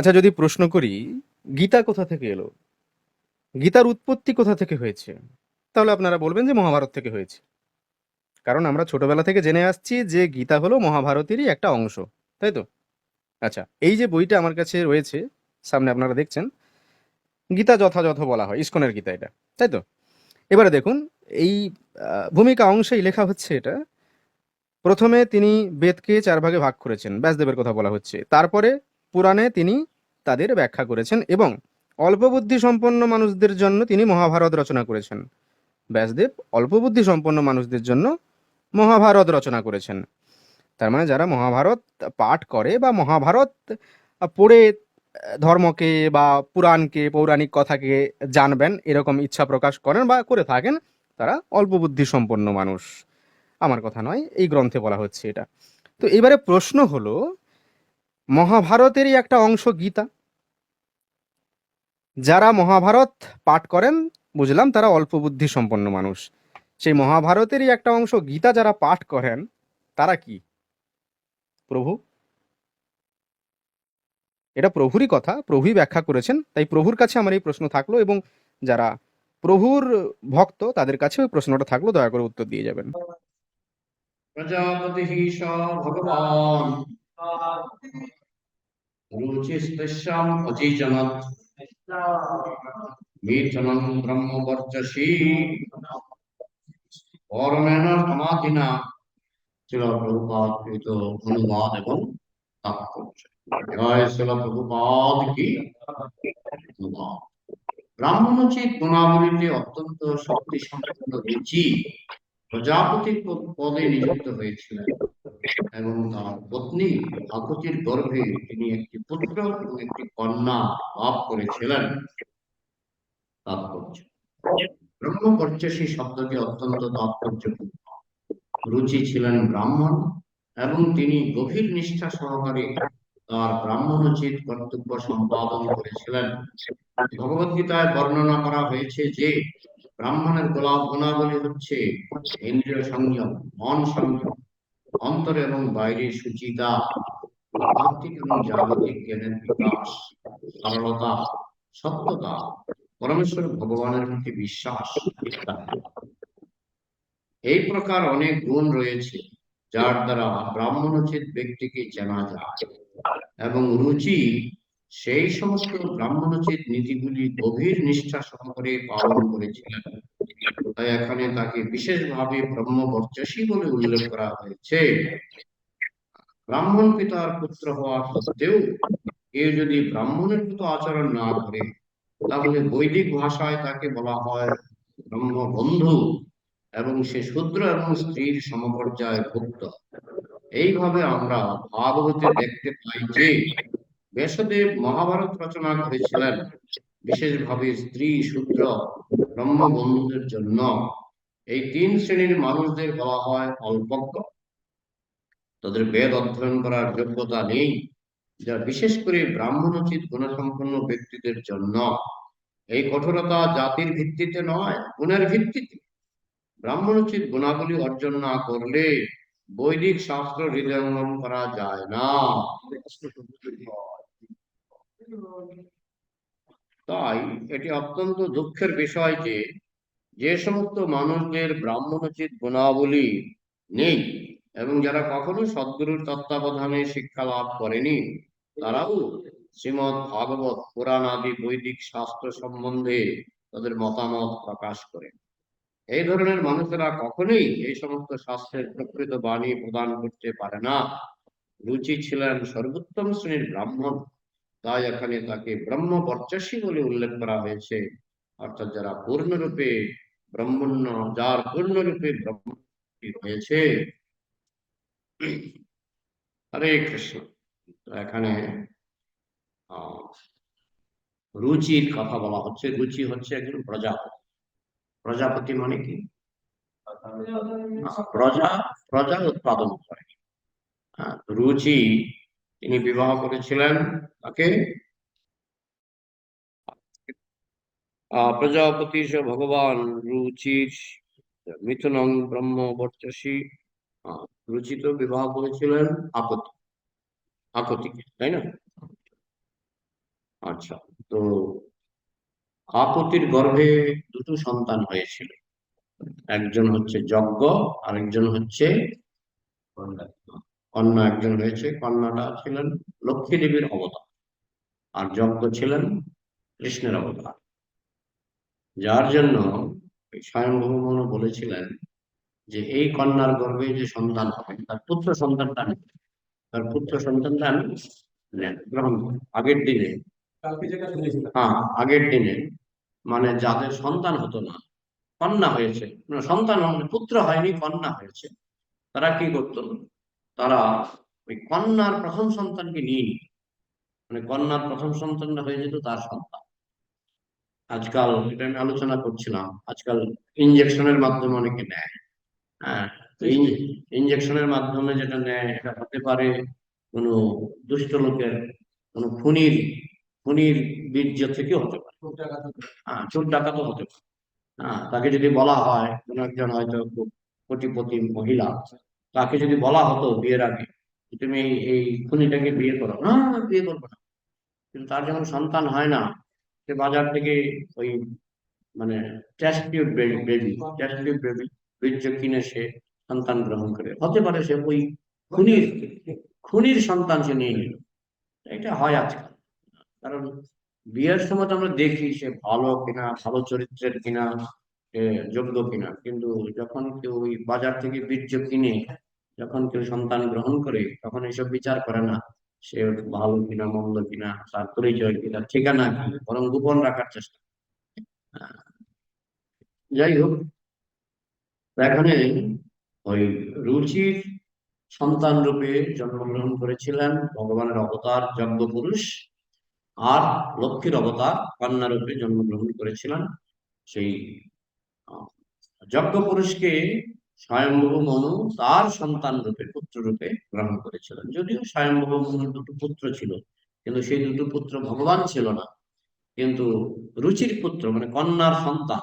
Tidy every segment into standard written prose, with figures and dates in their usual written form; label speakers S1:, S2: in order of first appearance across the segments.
S1: আচ্ছা, যদি প্রশ্ন করি গীতা কোথা থেকে এলো, গীতার উৎপত্তি কোথা থেকে হয়েছে, তাহলে আপনারা বলবেন যে মহাভারত থেকে হয়েছে। কারণ আমরা ছোটবেলা থেকে জেনে আসছি যে গীতা হলো মহাভারতেরই একটা অংশ, তাই তো? আচ্ছা, এই যে বইটা আমার কাছে রয়েছে, সামনে আপনারা দেখছেন, গীতা যথাযথ বলা হয়, ইস্কনের গীতা এটা, তাই তো? এবারে দেখুন, এই ভূমিকা অংশেই লেখা হচ্ছে এটা, প্রথমে তিনি বেদকে ৪ ভাগে ভাগ করেছেন, ব্যাসদেবের কথা বলা হচ্ছে। তারপরে পুরাণে তিনি তাদের ব্যাখ্যা করেছেন এবং অল্প বুদ্ধি সম্পন্ন মানুষদের জন্য তিনি মহাভারত রচনা করেছেন। ব্যাসদেব অল্প বুদ্ধি সম্পন্ন মানুষদের জন্য মহাভারত রচনা করেছেন। তার মানে যারা মহাভারত পাঠ করে বা মহাভারত পড়ে ধর্মকে বা পুরাণকে, পৌরাণিক কথাকে জানবেন এরকম ইচ্ছা প্রকাশ করেন বা করে থাকেন, তারা অল্প বুদ্ধি সম্পন্ন মানুষ। আমার কথা নয়, এই গ্রন্থে বলা হচ্ছে এটা। তো এবারে প্রশ্ন হলো, মহাভারতেরই একটা অংশ গীতা, যারা মহাভারত পাঠ করেন বুঝলাম তারা অল্প বুদ্ধি সম্পন্ন মানুষ। সেই মহাভারতেরই একটা অংশ গীতা যারা পাঠ করেন, তারা কি? প্রভু। এটা প্রভুরই কথা, প্রভুই ব্যাখ্যা করেছেন, তাই প্রভুর কাছে আমার এই প্রশ্ন থাকলো, এবং যারা প্রভুর ভক্ত তাদের কাছে ওই প্রশ্নটা থাকলো, দয়া করে উত্তর দিয়ে যাবেন।
S2: প্রজাপতি স ভগবান রুচিস্তস্যাম অচিজনত মিথুনং ব্রহ্মবর্চসী পরমেণ সমাধিনা ছিল প্রভুপাদ কৃত অনুবাদ এবং তাৎপর্য। জয় ছিল প্রভুপাদ কি অনুবাদ। ব্রাহ্মণোচিত গুণাবলীতে অত্যন্ত শক্তি সম্পন্ন রুচি প্রজাপতি পদে নিযুক্ত হয়েছিলেন এবং তার পত্নী আকুতির গর্ভে তিনি একটি পুত্র এবং একটি কন্যা লাভ করেছিলেন। তাৎপর্য: ব্রহ্মবর্চসী শব্দটি অত্যন্ত তাৎপর্যপূর্ণ। রুচি ছিলেন ব্রাহ্মণ এবং তিনি গভীর নিষ্ঠা সহকারে তার ব্রাহ্মণোচিত কর্তব্য সম্পাদন করেছিলেন। ভগবদ্গীতায় বর্ণনা করা হয়েছে যে ব্রাহ্মণের গুণাবলী হচ্ছে ইন্দ্রিয় সংযম, মন সংযম, অন্তর এবং বাইরের সুচিতা, আধ্যাত্মিক এবং জাগতিক জ্ঞানের বিকাশ, সরলতা, সত্যতা, পরমেশ্বর ভগবানের প্রতি বিশ্বাস ইত্যাদি। এই প্রকার অনেক গুণ রয়েছে যার দ্বারা ব্রাহ্মণোচিত ব্যক্তিকে চেনা যায়, এবং রুচি সেই সমস্ত ব্রাহ্মণোচিত নীতিগুলি গভীর নিষ্ঠা সহকারে পালন করেছিলেন। তাই এখানে তাকে বিশেষভাবে ব্রহ্মবর্চসী বলে উল্লেখ করা হয়েছে। ব্রাহ্মণ পিতার পুত্র হওয়া সত্ত্বেও কেউ যদি ব্রাহ্মণের মতো আচরণ না করে, তাহলে বৈদিক ভাষায় তাকে বলা হয় ব্রহ্মবন্ধু, এবং সে শূদ্র এবং স্ত্রীর সমপর্যায়ে ভুক্ত। এইভাবে আমরা ভাগবতে দেখতে পাই যে ব্যাসদেব মহাভারত রচনা করেছিলেন বিশেষভাবে স্ত্রী, শূদ্র, ব্রহ্মবন্ধুদের জন্য। এই ৩ শ্রেণীর মানুষদের বলা হয় অল্পজ্ঞ। তাদের বেদ অধ্যয়ন করার যোগ্যতা নেই, যা বিশেষ করে ব্রাহ্মণোচিত গুণসম্পন্ন ব্যক্তিদের জন্য। এই কঠোরতা জাতির ভিত্তিতে নয়, গুণের ভিত্তিতে। ব্রাহ্মণোচিত গুণাবলী অর্জন না করলে বৈদিক শাস্ত্র হৃদয়ঙ্গম করা যায় না। তাই এটি অত্যন্ত দুঃখের বিষয় যে যে সমস্ত মানুষদের ব্রাহ্মণোচিত গুণাবলী নেই এবং যারা কখনো সদ্গুরুর তত্ত্বাবধানে শিক্ষা লাভ করেনি, তারাও শ্রীমৎ ভাগবত পুরাণ আদি বৈদিক শাস্ত্র সম্বন্ধে তাদের মতামত প্রকাশ করে। এই ধরনের মানুষেরা কখনোই এই সমস্ত শাস্ত্রের প্রকৃত বাণী প্রদান করতে পারে না। রুচি ছিলেন সর্বোত্তম শ্রেণীর ব্রাহ্মণ, তাই এখানে তাকে ব্রহ্মবর্চসী বলে উল্লেখ করা হয়েছে। অর্থাৎ যারা পূর্ণরূপে ব্রহ্মণ্য, যার পূর্ণরূপে ব্রহ্ম হয়েছে। হরে কৃষ্ণ। এখানে রুচির কথা বলা হচ্ছে। রুচি হচ্ছে একজন প্রজাপতি। প্রজাপতি মানে কি? প্রজা, প্রজা উৎপাদন করে। রুচি তিনি বিবাহ করেছিলেন তাকে প্রজাপতি ভগবান রুচির মিথুনং ব্রহ্মবর্চসী। রুচি তো বিবাহ করেছিলেন আকতি, আকতিকে, তাই না? আচ্ছা, তো আপতির গর্ভে দুটো সন্তান হয়েছিল, একজন হচ্ছে যজ্ঞ, আরেকজন হচ্ছে কন্যা। একজন হয়েছে, কন্যাটা ছিলেন লক্ষ্মী দেবীর অবতার, আর যজ্ঞ ছিলেন কৃষ্ণের অবতার। যার জন্য স্বয়ংভূ মনু বলেছিলেন যে এই কন্যার গর্ভে যে সন্তান হবে তার পুত্র সন্তানটা আমি, তার পুত্র সন্তানটা আমি গ্রহণ করি। আগের দিনে, হ্যাঁ, আগের দিনে মানে যাদের সন্তান হতো না, কন্যা হয়েছে, না, সন্তান হয়নি, পুত্র হয়নি, কন্যা হয়েছে, তারা কি করতো? তারা ওই কন্যার প্রথম সন্তানকে নিয়ে নিত, মানে কন্যার প্রথম সন্তানটা হয়ে যেত তার সন্তান। আজকাল এটা আমি আলোচনা করছিলাম, আজকাল ইনজেকশনের মাধ্যমে অনেকে নেয়। হ্যাঁ, ইনজেকশনের মাধ্যমে যেটা নেয় এটা হতে পারে কোনো দুষ্ট লোকের, কোনো খুনির বীর্য থেকেও হতে পারে। হ্যাঁ, চোর ডাকাতও হতে পারে। হ্যাঁ, তাকে যদি বলা হয়, কোন একজন হয়তো খুব কোটিপতি মহিলা, তাকে যদি বলা হতো বিয়ের আগে যে তুমি এই খুনিটাকে বিয়ে করো, না বিয়ে করবো না, কিন্তু তার যখন সন্তান হয় না, সে বাজার থেকে ওই মানে টেস্ট টিউব বেবি বীর্য কিনে সে সন্তান গ্রহণ করে, হতে পারে সে ওই খুনির খুনির সন্তান সে নিয়ে নিল। এটা হয় আজকাল। কারণ বিয়ের সময় তো আমরা দেখি সে ভালো কিনা, ভালো চরিত্রের কিনা, সে যোগ্য কিনা, কিন্তু যখন কেউ ওই বাজার থেকে বীর্য কিনে যখন কেউ সন্তান গ্রহণ করে, তখন এসব বিচার করে না সে ভালো কিনা মন্দ কিনা, তার পরিচয় কি, তার ঠিকানা কি, বরং গোপন রাখার চেষ্টা। আহ, যাই হোক, এখানে ওই রুচির সন্তান রূপে জন্মগ্রহণ করেছিলেন ভগবানের অবতার যজ্ঞ পুরুষ, আর লক্ষ্মীর অবতার কন্যা রূপে জন্মগ্রহণ করেছিলেন সেই আহ, যজ্ঞ পুরুষকে স্বয়ম্ভু মনু তার সন্তান রূপে, পুত্র রূপে গ্রহণ করেছিলেন। যদিও স্বয়ম্ভু মনুর দুটো পুত্র ছিল, কিন্তু সেই দুটো পুত্র ভগবান ছিল না, কিন্তু রুচির পুত্র মানে কন্যার সন্তান,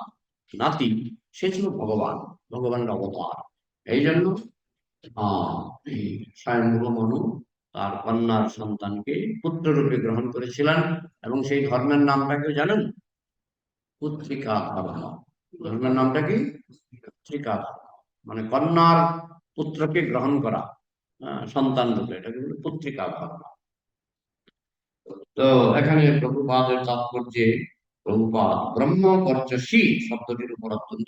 S2: নাতি, সে ছিল ভগবান, ভগবানের অবতার। এই জন্য আহ এই স্বয়ম্ভু মনু তার কন্যার সন্তানকে পুত্র রূপে গ্রহণ করেছিলেন, এবং সেই ধর্মের নামটা কেউ জানেন? পুত্রিকা ধর্ম। ধর্মের নামটা কি? পুত্রিকা ধর্ম, মানে কন্যার পুত্রকে গ্রহণ করা, সন্তান রূপে, এটাকে বলে পুত্রিকা ধর্ম। তো এখানে প্রভুপাদের তাৎপর্যে প্রভুপাদ ব্রহ্ম বর্চসী শব্দটির উপর অত্যন্ত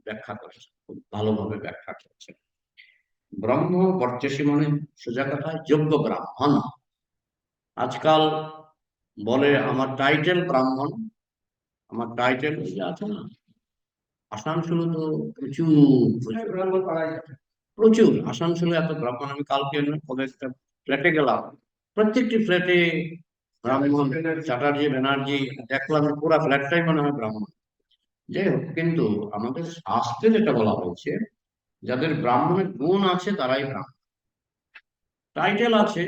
S2: ব্যাখ্যা করেছেন, খুব ভালোভাবে ব্যাখ্যা করেছেন। ব্রহ্ম বর্চসী মানে সোজা কথায় যোগ্য ব্রাহ্মণ। আজকাল বলে আমার টাইটেল ব্রাহ্মণ, আমার টাইটেল আছে না, আসানসোলে তো প্রচুর প্রচুর আসানসোলে এত ব্রাহ্মণ। আমি কালকে কবে একটা ফ্ল্যাটে গেলাম, প্রত্যেকটি ফ্ল্যাটে ব্রাহ্মণ, চ্যাটার্জি ব্যানার্জি, দেখলাম পুরো ফ্ল্যাটটাই মনে হয় ব্রাহ্মণ। যাই হোক, কিন্তু আমাদের শাস্ত্রে যেটা বলা হয়েছে, যাদের ব্রাহ্মণের গুণ আছে তারাই ব্রাহ্মণ। টাইটেল আছে,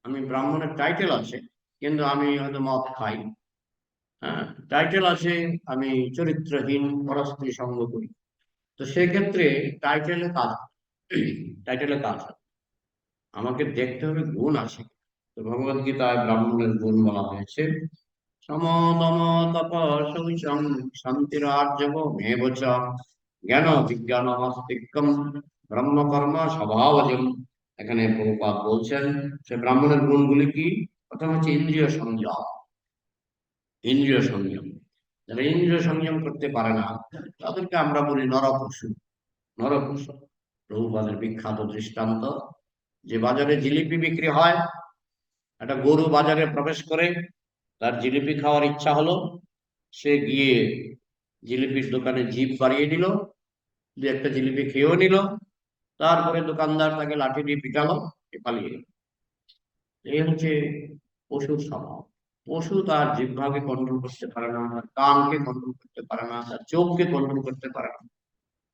S2: আমি ব্রাহ্মণের টাইটেল আছে, কিন্তু আমি হয়তো মদ খাই, হ্যাঁ, টাইটেল আছে, আমি চরিত্রহীন পরস্ত্রী সঙ্গ করি, তো সেক্ষেত্রে টাইটেলে কাজ, টাইটেলে কাজ হবে। আমাকে দেখতে হবে গুণ আছে। তো ভগবদ গীতায় ব্রাহ্মণের গুণ বলা হয়েছে, সম দম তপ শৌচম শান্তিরার্জবমেব চ জ্ঞান বিজ্ঞান মস্তিক্যম ব্রহ্মকর্ম স্বভাবজম। এখানে প্রভুপাদ বলছেন সে ব্রাহ্মণের গুণগুলি কি? প্রথম হচ্ছে ইন্দ্রিয় সংযম। ইন্দ্রিয় সংযম, যারা ইন্দ্রিয় সংযম করতে পারে না তাদেরকে আমরা বলি নরপশু। নরপশু প্রভুপাদের বিখ্যাত দৃষ্টান্ত, যে বাজারে জিলিপি বিক্রি হয়, একটা গরু বাজারে প্রবেশ করে, তার জিলিপি খাওয়ার ইচ্ছা হলো, সে গিয়ে জিলিপির দোকানে জিভ বাড়িয়ে দিল, দু একটা জিলিপি খেয়েও নিল, তারপরে দোকানদার তাকে লাঠি দিয়ে পিটালো, সে পালিয়ে গেল। এই হচ্ছে পশুর স্বভাব। পশু তার জিহ্বাকে কন্ট্রোল করতে পারে না, তার কানকে কন্ট্রোল করতে পারে না, তার চোখকে কন্ট্রোল করতে পারে না।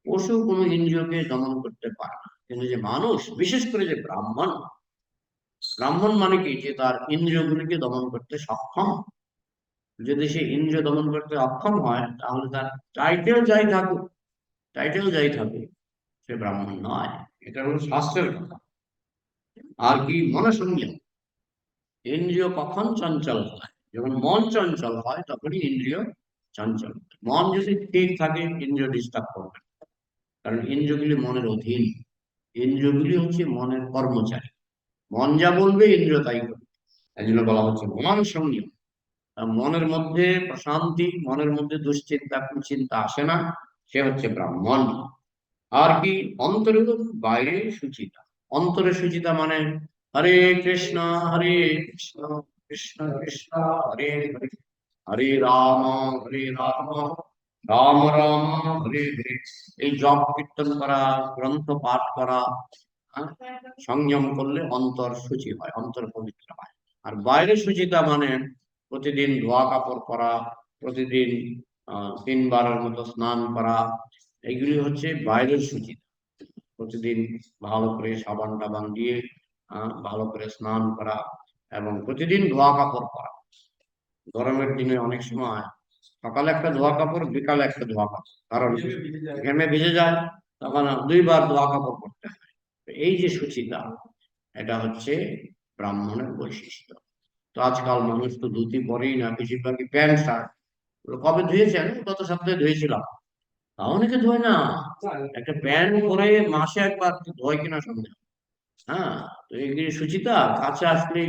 S2: পশু কোনো ইন্দ্রিয়কে দমন করতে পারে না, কিন্তু যে মানুষ, বিশেষ করে যে ব্রাহ্মণ, ব্রাহ্মণ মানে কি, যে তার ইন্দ্রিয়গুলিকে দমন করতে সক্ষম। যদি সে ইন্দ্রিয় দমন করতে অক্ষম হয়, তাহলে তার টাইটেল যাই থাকুক, টাইটেল যাই থাকুক, সে ব্রাহ্মণ নয়। এটা হলো শাস্ত্রের কথা। আর কি? মনসংযম। ইন্দ্রিয় কখন চঞ্চল হয়? যখন মন চঞ্চল হয় তখনই ইন্দ্রিয় চঞ্চল। মন যদি ঠিক থাকে ইন্দ্রিয় ডিস্টার্ব করবে না। কারণ ইন্দ্রিয়গুলি মনের অধীন, ইন্দ্রিয়গুলি হচ্ছে মনের কর্মচারী। মন যা বলবে ইন্দ্রিয় তাই করবে। এই জন্য বলা হচ্ছে মন সংযম। মনের মধ্যে প্রশান্তি, মনের মধ্যে দুশ্চিন্তা কুচিন্তা আসে না, সে হচ্ছে ব্রাহ্মণ। আর কি অন্তরে, বাইরে সুচিতা। অন্তরে সুচিতা মানে হরে কৃষ্ণ হরে কৃষ্ণ কৃষ্ণ কৃষ্ণ হরে হরে, হরে রাম রাম রাম হরে হরে। এই জপ কীর্তন করা, গ্রন্থ পাঠ করা, হ্যাঁ, সংযম করলে অন্তর শুচি হয়, অন্তর পবিত্র হয়। আর বাইরে সুচিতা মানে প্রতিদিন ধোয়া কাপড় পরা, প্রতিদিন 3 বারের মতো স্নান করা, এগুলি হচ্ছে বাইরের সুচিতা। প্রতিদিন ভালো করে সাবান টাবান দিয়ে ভালো করে স্নান করা, এবং প্রতিদিন ধোয়া কাপড় পরা। গরমের দিনে অনেক সময় সকালে একটা ধোয়া কাপড়, বিকালে একটা ধোয়া কাপড়, কারণ ঘেমে ভিজে যায়, তখন 2 বার ধোয়া কাপড় পরতে হয়। তো এই যে সুচিতা, এটা হচ্ছে ব্রাহ্মণের বৈশিষ্ট্য। তো আজকাল মানুষ তো ধুতি পরেই না, বেশিরভাগই প্যান্ট শার্ট। কবে ধুয়েছেন? গত সপ্তাহে ধুয়েছিলাম। তাও অনেকে ধোয় না। একটা প্যান্ট পরে মাসে একবার ধোয় কিনা সন্দেহ। হ্যাঁ, তো এগুলি সুচিতা কাছে আসলেই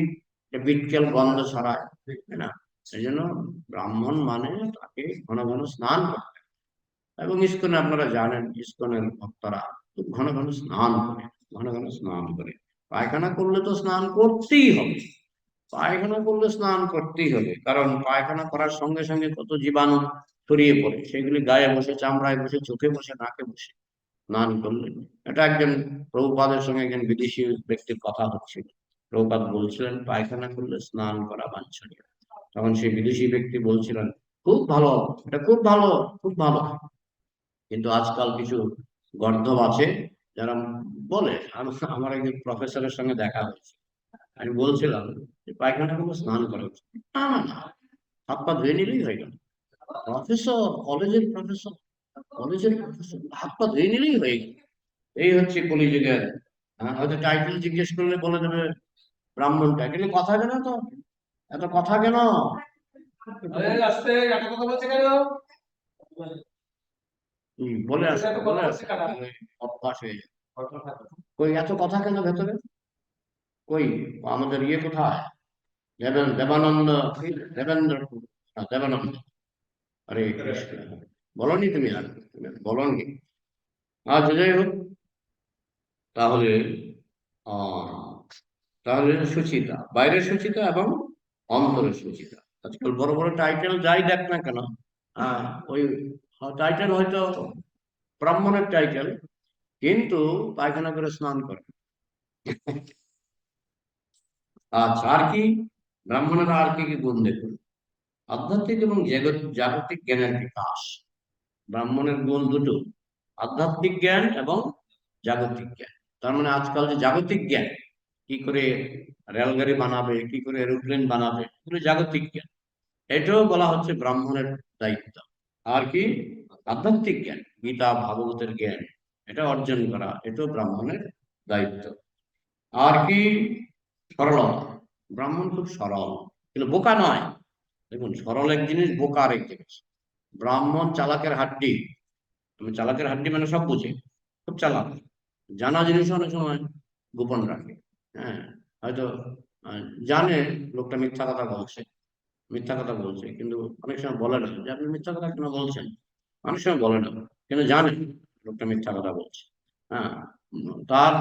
S2: বিটকেল গন্ধ ছড়ায়, তাই না? সেই জন্য ব্রাহ্মণ মানে তাকে ঘন ঘন স্নান করতে হয়। এবং ইস্কনে আপনারা জানেন, ইস্কনের ভক্তরা খুব ঘন ঘন স্নান করে, ঘন ঘন স্নান করে। পায়খানা করলে তো স্নান করতেই হবে, পায়খানা করলে স্নান করতেই হবে, কারণ পায়খানা করার সঙ্গে সঙ্গে কত জীবাণু ছড়িয়ে পড়ে, সেগুলি গায়ে বসে, চামড়ায় বসে, চোখে বসে, নাকে বসে। স্নান করলেন। এটা একজন প্রভুপাদের সঙ্গে একজন বিদেশি ব্যক্তির কথা হচ্ছিল। প্রভুপাদ বলছিলেন পায়খানা করলে স্নান করা বাঞ্ছনীয়। তখন সেই বিদেশি ব্যক্তি বলছিলেন খুব ভালো, এটা খুব ভালো, খুব ভালো। কিন্তু আজকাল কিছু গর্ধব আছে যারা বলে, আমার একজন প্রফেসরের সঙ্গে দেখা হয়েছে, আমি বলছিলাম যে পায়খানা করলে স্নান করা উচিত। না না না, হাত পা ধুয়ে নিলেই হয়ে গেল। প্রফেসর, কলেজের প্রফেসর, হাত পা ধুয়ে নিলেই হয়ে গেল। এই হচ্ছে কলিযুগের। হয়তো টাইটেল জিজ্ঞেস করলে বলে দেবে ব্রাহ্মণ টাইটেল। কথা কেন তো, এত কথা কেন? বলে আসে, বলে আসে, অভ্যাস হয়ে যায়। কই এত কথা কেন ভেতরে? কই আমাদের ইয়ে কোথায়? দেবানন্দ, দেবেন্দ্র, দেবানন্দ, আরে কৃষ্ণ, বলনি তুমি? আর বলনি। আচ্ছা, যাই হোক, তাহলে আহ তাহলে সুচিতা, বাইরের সুচিতা এবং অন্তরের সুচিতা। আজকাল বড় বড় টাইটেল যাই দেখ না কেন, আহ, ওই টাইটেল হয়তো ব্রাহ্মণের টাইটেল, কিন্তু পায়খানা করে স্নান করে। আচ্ছা, আর কি ব্রাহ্মণের আর কি কি গুণ দেখুন? আধ্যাত্মিক এবং জাগতিক জ্ঞানের বিকাশ। ব্রাহ্মণের গুণ দুটো, আধ্যাত্মিক জ্ঞান এবং জাগতিক জ্ঞান। তার মানে আজকাল যে জাগতিক জ্ঞান, কি করে রেলগাড়ি বানাবে, কি করে এরোপ্লেন বানাবে, এগুলো জাগতিক জ্ঞান। এটাও বলা হচ্ছে ব্রাহ্মণের দায়িত্ব। আর কি আধ্যাত্মিক জ্ঞান, গীতা ভাগবতের জ্ঞান, এটা অর্জন করা, এটাও ব্রাহ্মণের দায়িত্ব। আর কি সরলতা, ব্রাহ্মণ খুব সরল, কিন্তু বোকা নয়। দেখুন, সরল এক জিনিস, বোকা আরেক জিনিস। ব্রাহ্মণ চালাকের হাড্ডি। তুমি চালাকের হাড্ডি মানে সব বুঝে, খুব চালাক, জানা জিনিস অনেক সময় গোপন রাখে। হ্যাঁ, হয়তো আহ, জানে লোকটা মিথ্যা কথা বলছে, কিন্তু অনেক সময় বলে না যে আপনি মিথ্যা কথা কেন বলছেন। অনেক সময় বলে না, কিন্তু জানে লোকটা মিথ্যা কথা বলছে। হ্যাঁ, তার,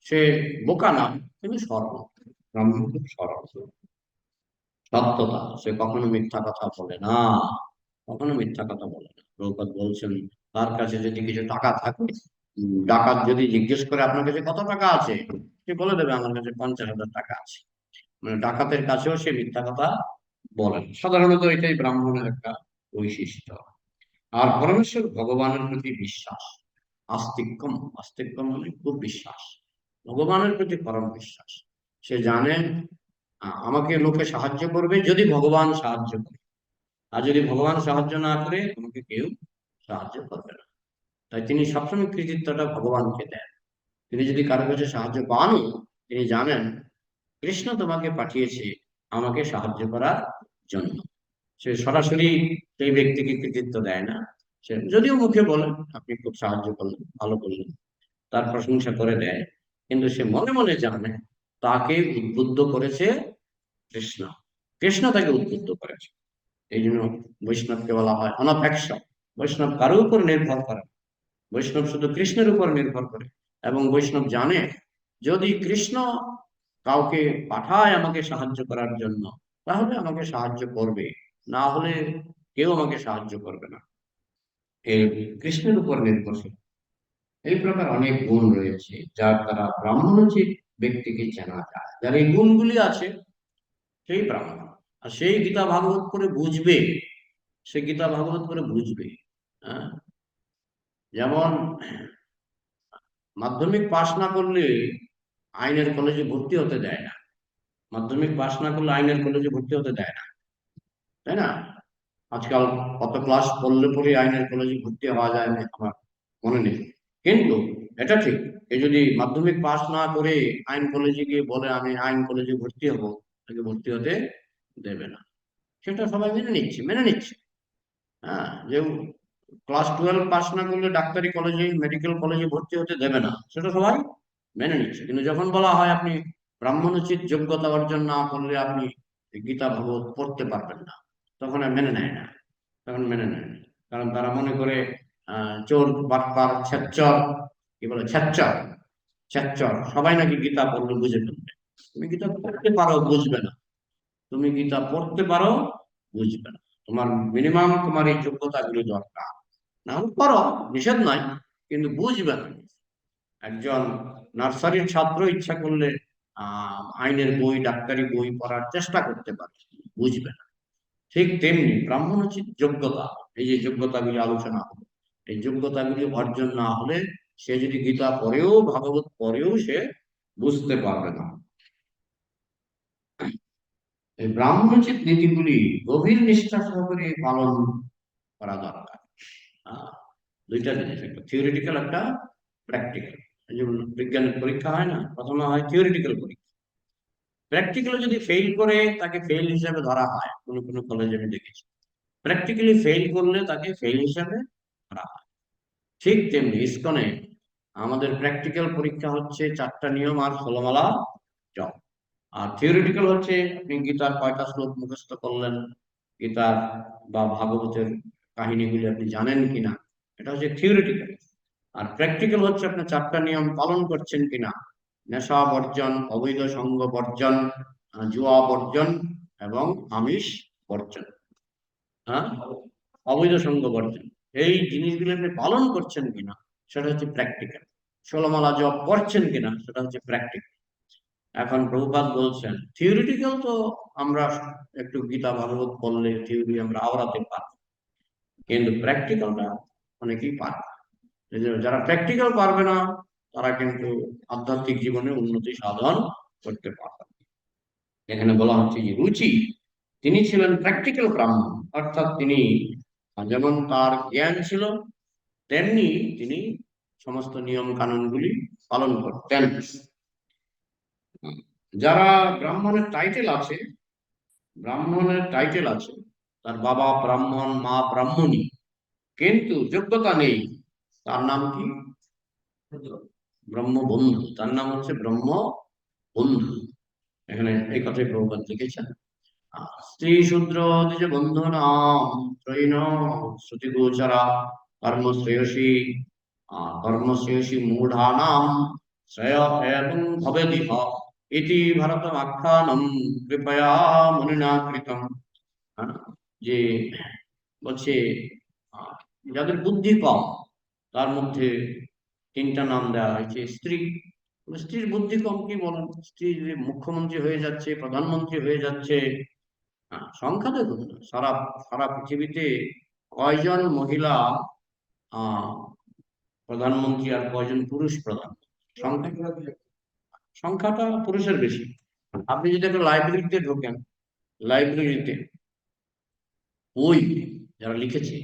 S2: সে বোকা না, কিন্তু সরল। ব্রাহ্মণ খুব সরল, সত্যতা, সে কখনো মিথ্যা কথা বলে না, কখনো মিথ্যা কথা বলে না। প্রভুপাদ বলছেন তার কাছে যদি কিছু টাকা থাকে, ডাকাত যদি জিজ্ঞেস করে আপনার কাছে কত টাকা আছে, সে বলে দেবে আমার কাছে 50,000 টাকা আছে। মানে ডাকাতের কাছেও সে মিথ্যা কথা বলে না। সাধারণত এটাই ব্রাহ্মণের একটা বৈশিষ্ট্য। আর পরমেশ্বর ভগবানের প্রতি বিশ্বাস, আস্তিক্যম, আস্তিক্যম মানে খুব বিশ্বাস, ভগবানের প্রতি পরম বিশ্বাস। সে জানে আমাকে লোকে সাহায্য করবে যদি ভগবান সাহায্য করে, আর যদি ভগবান সাহায্য না করে তোমাকে কেউ সাহায্য করবে না। তাই তিনি সবসময় কৃতিত্বটা ভগবানকে দেন। তিনি যদি কারো কাছে সাহায্য পান, তিনি জানেন কৃষ্ণ তোমাকে পাঠিয়েছে আমাকে সাহায্য করার জন্য। সে সরাসরি সেই ব্যক্তিকে কৃতিত্ব দেয় না, সে যদিও মুখে বলে আপনি খুব সাহায্য করলেন, ভালো করলেন, তার প্রশংসা করে দেয়, কিন্তু সে মনে মনে জানে তাকে উদ্বুদ্ধ করেছে কৃষ্ণ। কৃষ্ণ তাকে উদ্বুদ্ধ করেছে। এই জন্য বৈষ্ণবকে বলা হয় অনপেক্ষ। বৈষ্ণব কারোর উপর নির্ভর করে না। বৈষ্ণব শুধু কৃষ্ণের উপর নির্ভর করে, এবং বৈষ্ণব জানে যদি কৃষ্ণ কাউকে পাঠায় আমাকে সাহায্য করার জন্য, তাহলে আমাকে সাহায্য করবে, না হলে কেউ আমাকে সাহায্য করবে না। এই কৃষ্ণের উপর নির্ভরশীল। এই প্রকার অনেক গুণ রয়েছে যার দ্বারা ব্রাহ্মণোচিত ব্যক্তিকে চেনা যায়। যার এই গুণগুলি আছে সেই ব্রাহ্মণ। আর সেই গীতা ভাগবত করে বুঝবে, সে গীতা ভাগবত করে বুঝবে। হ্যাঁ, যেমন মাধ্যমিক পাশ না করলে আইনের কলেজে ভর্তি হতে দেয় না। মাধ্যমিক পাশ না করলে আইনের কলেজে ভর্তি হতে দেয় না, তাই না? আজকাল কত ক্লাস পড়লে পরে আইনের কলেজে ভর্তি হওয়া যায় না আমার মনে নেই, কিন্তু এটা ঠিক, এ যদি মাধ্যমিক পাস না করে আইন কলেজে গিয়ে বলে আমি আইন কলেজে ভর্তি হব, তাকে ভর্তি হতে দেবে না। সেটা সবাই মেনে নিচ্ছে। হ্যাঁ, যে ক্লাস 12 পাস না করলে ডাক্তারি কলেজে মেডিকেল কলেজে ভর্তি হতে দেবে না, সেটা সবাই মেনে নিচ্ছে। কিন্তু যখন বলা হয় আপনি ব্রাহ্মণোচিত যোগ্যতা অর্জন না করলে আপনি গীতা ভাগবত পড়তে পারবেন না, তখন আর মেনে নেয় না। তখন মেনে নেয় না। কারণ তারা মনে করে চোর বাটপার ছেচ্চর, কি বলে ছেচ্চর, ছেচ্চর সবাই নাকি গীতা পড়লে বুঝে ফেলবে। তুমি গীতা পড়তে পারো, বুঝবে না। তুমি গীতা পড়তে পারো, বুঝবে না। তোমার মিনিমাম তোমার এই যোগ্যতাগুলি দরকার, না হলে করো, নিষেধ নাই, কিন্তু বুঝবে না। একজন নার্সারির ছাত্র ইচ্ছা করলে আইনের বই, ডাক্তারি বই পড়ার চেষ্টা করতে পারে, বুঝবে না। ঠিক তেমনি ব্রাহ্মণোচিত যোগ্যতা, এই যে যোগ্যতাগুলি আলোচনা হলো, এই যোগ্যতাগুলি অর্জন না হলে সে যদি গীতা পড়েও ভাগবত পড়েও সে বুঝতে পারবে না। এই ব্রাহ্মণোচিত নীতিগুলি গভীর নিষ্ঠা সহকারে পালন করা দরকার। আহ, দুইটা জিনিস, একটা থিওরিটিক্যাল, একটা প্র্যাকটিক্যাল। যেমন বিজ্ঞানের পরীক্ষা হয় না, প্রথমে হয় থিওরিটিক্যাল পরীক্ষা, প্র্যাকটিক্যালে যদি ফেল করে তাকে ফেল হিসাবে ধরা হয়, কোনো কোনো কলেজে আমি দেখেছি। প্র্যাকটিক্যালি ফেল করলে তাকে ফেল হিসাবে ধরা হয়। ঠিক তেমনি ইসকনে আমাদের প্র্যাকটিক্যাল পরীক্ষা হচ্ছে 4টা নিয়ম আর 16 মালা জপ। আর থিওরিটিক্যাল হচ্ছে আপনি গীতার কয়টা শ্লোক মুখস্থ করলেন, গীতার বা ভাগবতের কাহিনীগুলি আপনি জানেন কিনা, এটা হচ্ছে থিওরিটিক্যাল। আর প্র্যাকটিক্যাল হচ্ছে আপনি 4টা নিয়ম পালন করছেন কিনা, নেশা বর্জন, অবৈধ সঙ্গ বর্জন, জুয়া বর্জন, এবং আমিষ বর্জন। হ্যাঁ, অবৈধ সঙ্গ বর্জন, এই জিনিসগুলো আপনি পালন করছেন কিনা সেটা হচ্ছে প্র্যাকটিক্যাল। 16 মালা জপ করছেন কিনা সেটা হচ্ছে প্র্যাকটিক্যাল। এখন প্রভুপাদ বলছেন থিওরিটিক্যাল তো আমরা একটু গীতা ভাগবত পড়লে থিওরি আমরা আওড়াতে পারি, কিন্তু প্র্যাকটিক্যালটা অনেকেই পারে না। এই জন্য যারা প্র্যাকটিক্যাল পারবে না তারা কিন্তু আধ্যাত্মিক জীবনে উন্নতি সাধন করতে পারবে না। এখানে বলা হচ্ছে যে রুচি, তিনি ছিলেন প্র্যাকটিক্যাল ব্রাহ্মণ, অর্থাৎ তিনি যেমন তার জ্ঞান ছিল তেমনি তিনি সমস্ত নিয়ম কানুনগুলি পালন করতেন। যারা ব্রাহ্মণের টাইটেল আছে, তার বাবা ব্রাহ্মণ, মা ব্রাহ্মণী, কিন্তু যোগ্যতা নেই, তার নাম কি? ব্রহ্মবন্ধু। তার নাম হচ্ছে ব্রহ্মবন্ধু। এখানে এই কথাই প্রভুপাদ লিখেছেন। স্ত্রী শূদ্র দ্বিজ বন্ধু নাম ত্রয়ীণ শ্রুতি গোচরা কর্মশ্রেয়সী কর্মশ্রেয়সী মূঢ়ানাম শ্রেয় এবং ভবেদিহ ইতি ভারতম আখ্যানম কৃপয়া মুনিনা কৃতম। হ্যাঁ, যে বলছে আহ, যাদের বুদ্ধি কম তার মধ্যে 3টা নাম দেওয়া হয়েছে। স্ত্রী, স্ত্রীর বুদ্ধি কম কি বলেন, স্ত্রী যে মুখ্যমন্ত্রী হয়ে যাচ্ছে, প্রধানমন্ত্রী হয়ে যাচ্ছে। সংখ্যা দেখুন না, সারা সারা পৃথিবীতে কয়জন মহিলা আহ প্রধানমন্ত্রী আর কয়জন পুরুষ প্রধান, সংখ্যা, সংখ্যাটা পুরুষের বেশি। আপনি যদি একটা লাইব্রেরিতে ঢোকেন, লাইব্রেরিতে বই যারা লিখেছে,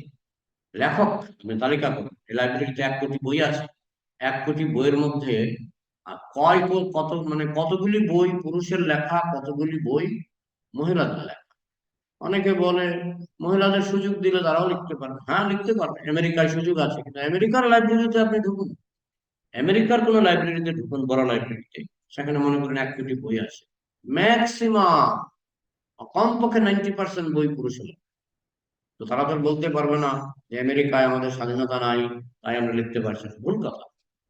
S2: লেখক আপনি তালিকা করুন, এই লাইব্রেরিতে 1 কোটি বই আছে, 1 কোটি বইয়ের মধ্যে কত মানে কতগুলি বই পুরুষের লেখা, কতগুলি বই মহিলাদের লেখা। অনেকে বলে মহিলাদের সুযোগ দিলে তারাও লিখতে পারবে। হ্যাঁ, লিখতে পারবে, আমেরিকায় সুযোগ আছে, কিন্তু আমেরিকার লাইব্রেরিতে আপনি ঢুকুন, আমেরিকার কোন লাইব্রেরিতে ঢুকুন, বড় লাইব্রেরিতে, সেখানে মনে করেন 1 কোটি বই আছে, ম্যাক্সিমাম কমপক্ষে 90% বই পুরুষের। তো তারা তো আর বলতে পারবে না যে আমেরিকায় আমাদের স্বাধীনতা নাই, তাই আমরা লিখতে পারছি না। ভুল কথা।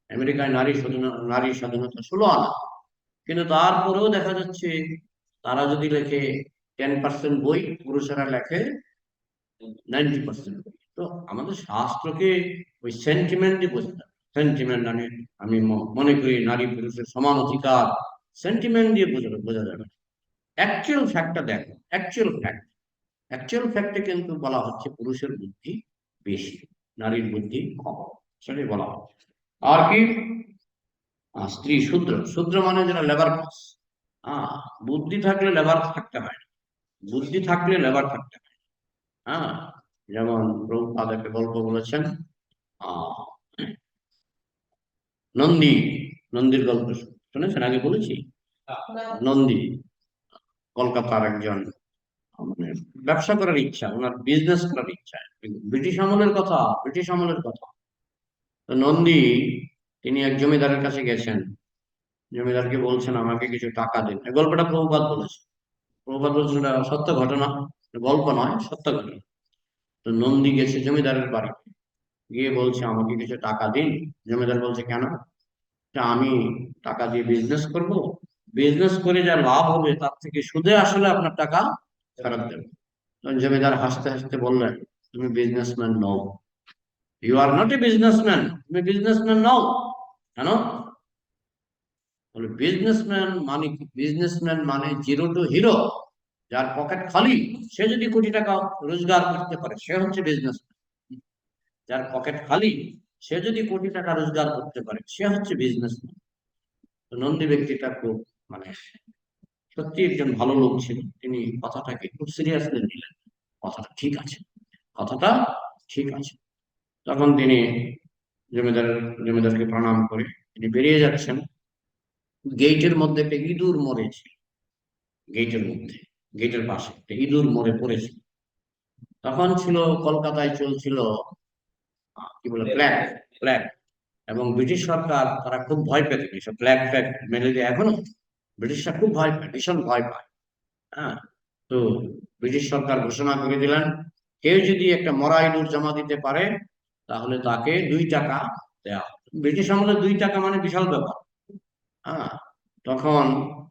S2: আমেরিকায় নারী স্বাধীনতা 16 আনা, কিন্তু তারপরেও দেখা যাচ্ছে তারা যদি লেখে 10% বই, পুরুষেরা লেখে 90% বই। তো আমাদের শাস্ত্রকে ওই সেন্টিমেন্ট দিয়ে বোঝাতে হবে। সেন্টিমেন্ট আমি আমি মনে করি নারী পুরুষের সমান অধিকার, সেন্টিমেন্ট দিয়ে বোঝা যাবে। অ্যাকচুয়াল ফ্যাক্টটা দেখো, অ্যাকচুয়াল ফ্যাক্টে কিন্তু বলা হচ্ছে পুরুষের বুদ্ধি বেশি, নারীর বুদ্ধি কম, সেটাই বলা হচ্ছে। আর কি, স্ত্রী শূদ্র, শূদ্র মানে যারা লেবার ক্লাস। হ্যাঁ, বুদ্ধি থাকলে লেবার থাকতে হয় না, বুদ্ধি থাকলে লেবার থাকতে হয়। হ্যাঁ, যেমন প্রভুপাদ একটা গল্প বলেছেন, আহ নন্দী, নন্দীর গল্প শুনেছেন? আগে বলেছি। নন্দী কলকাতার একজন, মানে ব্যবসা করার ইচ্ছা, ওনার বিজনেস করার ইচ্ছা, ব্রিটিশ আমলের কথা, ব্রিটিশ আমলের কথা। তো নন্দী, তিনি এক জমিদারের কাছে গেছেন, জমিদারকে বলছেন আমাকে কিছু টাকা দিন। এই গল্পটা প্রভুপাদ বলেছে, প্রভুপাদ বলছেন এটা সত্য ঘটনা, গল্প নয়, সত্য ঘটনা। তো নন্দী গেছে জমিদারের বাড়ি, গিয়ে বলছে আমাকে কিছু টাকা দিন। জমিদার বলছে কেন? তা আমি টাকা দিয়ে বিজনেস করব, বিজনেস করে যা লাভ হবে তার থেকে সুদে আসলে আপনার টাকা ফেরত দেবে। তখন জমিদার হাসতে হাসতে বললেন, তুমি বিজনেসম্যান নও, you are not a businessman, তুমি বিজনেসম্যান নও। কেন? বলে বিজনেসম্যান মানে কি? বিজনেসম্যান মানে জিরো টু হিরো, যার পকেট খালি, সে যদি কোটি টাকা রোজগার করতে পারে সে হচ্ছে বিজনেসম্যান। যার পকেট খালি, সে যদি কোটি টাকা রোজগার করতে পারে সে হচ্ছে বিজনেসম্যান। তো নন্দী ব্যক্তিটা খুব, মানে সত্যি একজন ভালো লোক ছিল, তিনি কথাটাকে খুব সিরিয়াসলি নিলেন। কথাটা ঠিক আছে, কথাটা ঠিক আছে। তখন তিনি জমিদার জমিদারকে প্রণাম করে তিনি বেরিয়ে যাচ্ছেন। গেটের মধ্যে একটা ইঁদুর মরেছে, গেটের মধ্যে, গেটের পাশে একটা ইঁদুর মরে পড়েছে। তখন ছিল, কলকাতায় চলছিল কি বলে, প্ল্যাগ, প্ল্যাগ। এবং ব্রিটিশ সরকার তারা খুব ভয় পেত এইসব প্ল্যাগ ফ্ল্যাগ, ম্যালেরিয়া, এখনো ব্রিটিশরা খুব ভয় পায়, ভীষণ ভয় পায়। হ্যাঁ, তো ব্রিটিশ সরকার ঘোষণা করে দিলেন, কেউ যদি একটা মরা ইঁদুর জমা দিতে পারে তাহলে তাকে 2 টাকা দেওয়া হবে। ব্রিটিশ আমলে 2 টাকা মানে বিশাল ব্যাপার। হ্যাঁ, তখন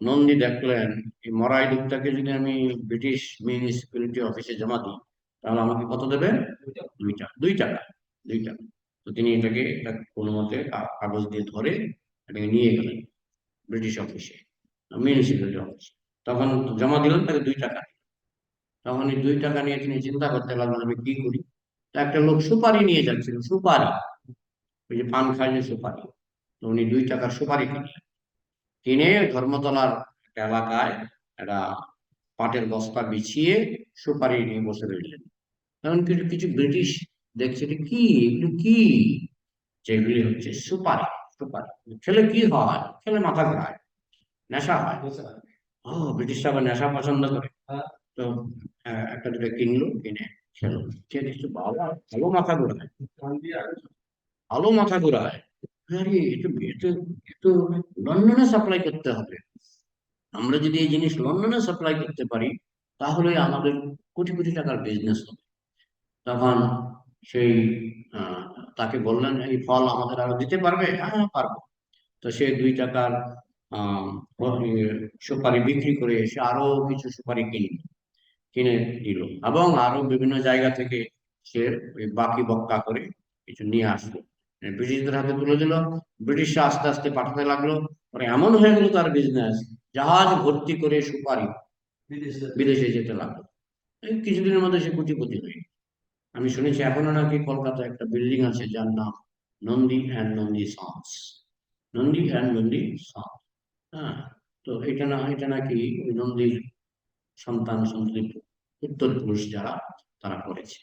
S2: নন্দী দেখলেন এই মরা ইঁদুরটাকে যদি আমি ব্রিটিশ মিউনিসিপ্যালিটি অফিসে জমা দিই তাহলে আমাকে কত দেবে? 2 টাকা, 2 টাকা, 2 টাকা। তো তিনি এটাকে কোনো মতে কাগজ দিয়ে ধরে এটাকে নিয়ে গেলেন ব্রিটিশ অফিসে, মিউনিসিপ্যালিটি অফিসে। তখন জমা দিলেন, তাকে 2 টাকা। তখন এই 2 টাকা নিয়ে তিনি চিন্তা করতে লাগলেন আমি কি করি। তা একটা লোক সুপারি নিয়ে যাচ্ছিল, সুপারি, ওই যে পান খায় যে সুপারি। তো উনি 2 টাকার সুপারি কিনলেন, কিনে ধর্মতলার একটা এলাকায় একটা পাটের বস্তা বিছিয়ে সুপারি নিয়ে বসে রইলেন। তখন কিছু কিছু ব্রিটিশ দেখছে এটা কি, এগুলো কি? যেগুলি হচ্ছে সুপারি, সুপারি খেলে কি হয়? খেলে মাথা ঘোরায়, নেশা হয়। ও, ব্রিটিশরা আবার নেশা পছন্দ করে। তো একটা দুটো কিনলো, কিনে খেলো, খেয়ে দেখছো বাবা ভালো মাথা ঘোরায়, ভালো মাথা ঘোরায়। আরে একটু একটু একটু লন্ডনে সাপ্লাই করতে হবে। আমরা যদি এই জিনিস লন্ডনে সাপ্লাই করতে পারি তাহলে আমাদের কোটি কোটি টাকার বিজনেস হবে। তখন সেই আহ, তাকে বললেন এই ফল আমাদের আরো দিতে পারবে? হ্যাঁ হ্যাঁ, পারবো। তো সে 2 টাকার আহ, সুপারি বিক্রি করে সে আরো কিছু সুপারি কিনে দিল, এবং আরো বিভিন্ন জায়গা থেকে সে ওই বাকি বক্কা করে কিছু নিয়ে আসলো, ব্রিটিশদের হাতে তুলে দিল। ব্রিটিশরা আস্তে আস্তে পাঠাতে লাগলো, পরে এমন হয়ে গেল তার বিজনেস, জাহাজ ভর্তি করে সুপারি বিদেশে যেতে লাগলো। এই কিছুদিনের মধ্যে সে কোটিপতি হয়ে গেল। আমি শুনেছি এখনো নাকি কলকাতায় একটা বিল্ডিং আছে যার নাম Nandi and Nandi sons, Nandi and Nandi sons. হ্যাঁ, তো এটা নাকি ওই নন্দীর সন্তান সন্ততি, উত্তর পুরুষ যারা, তারা করেছে।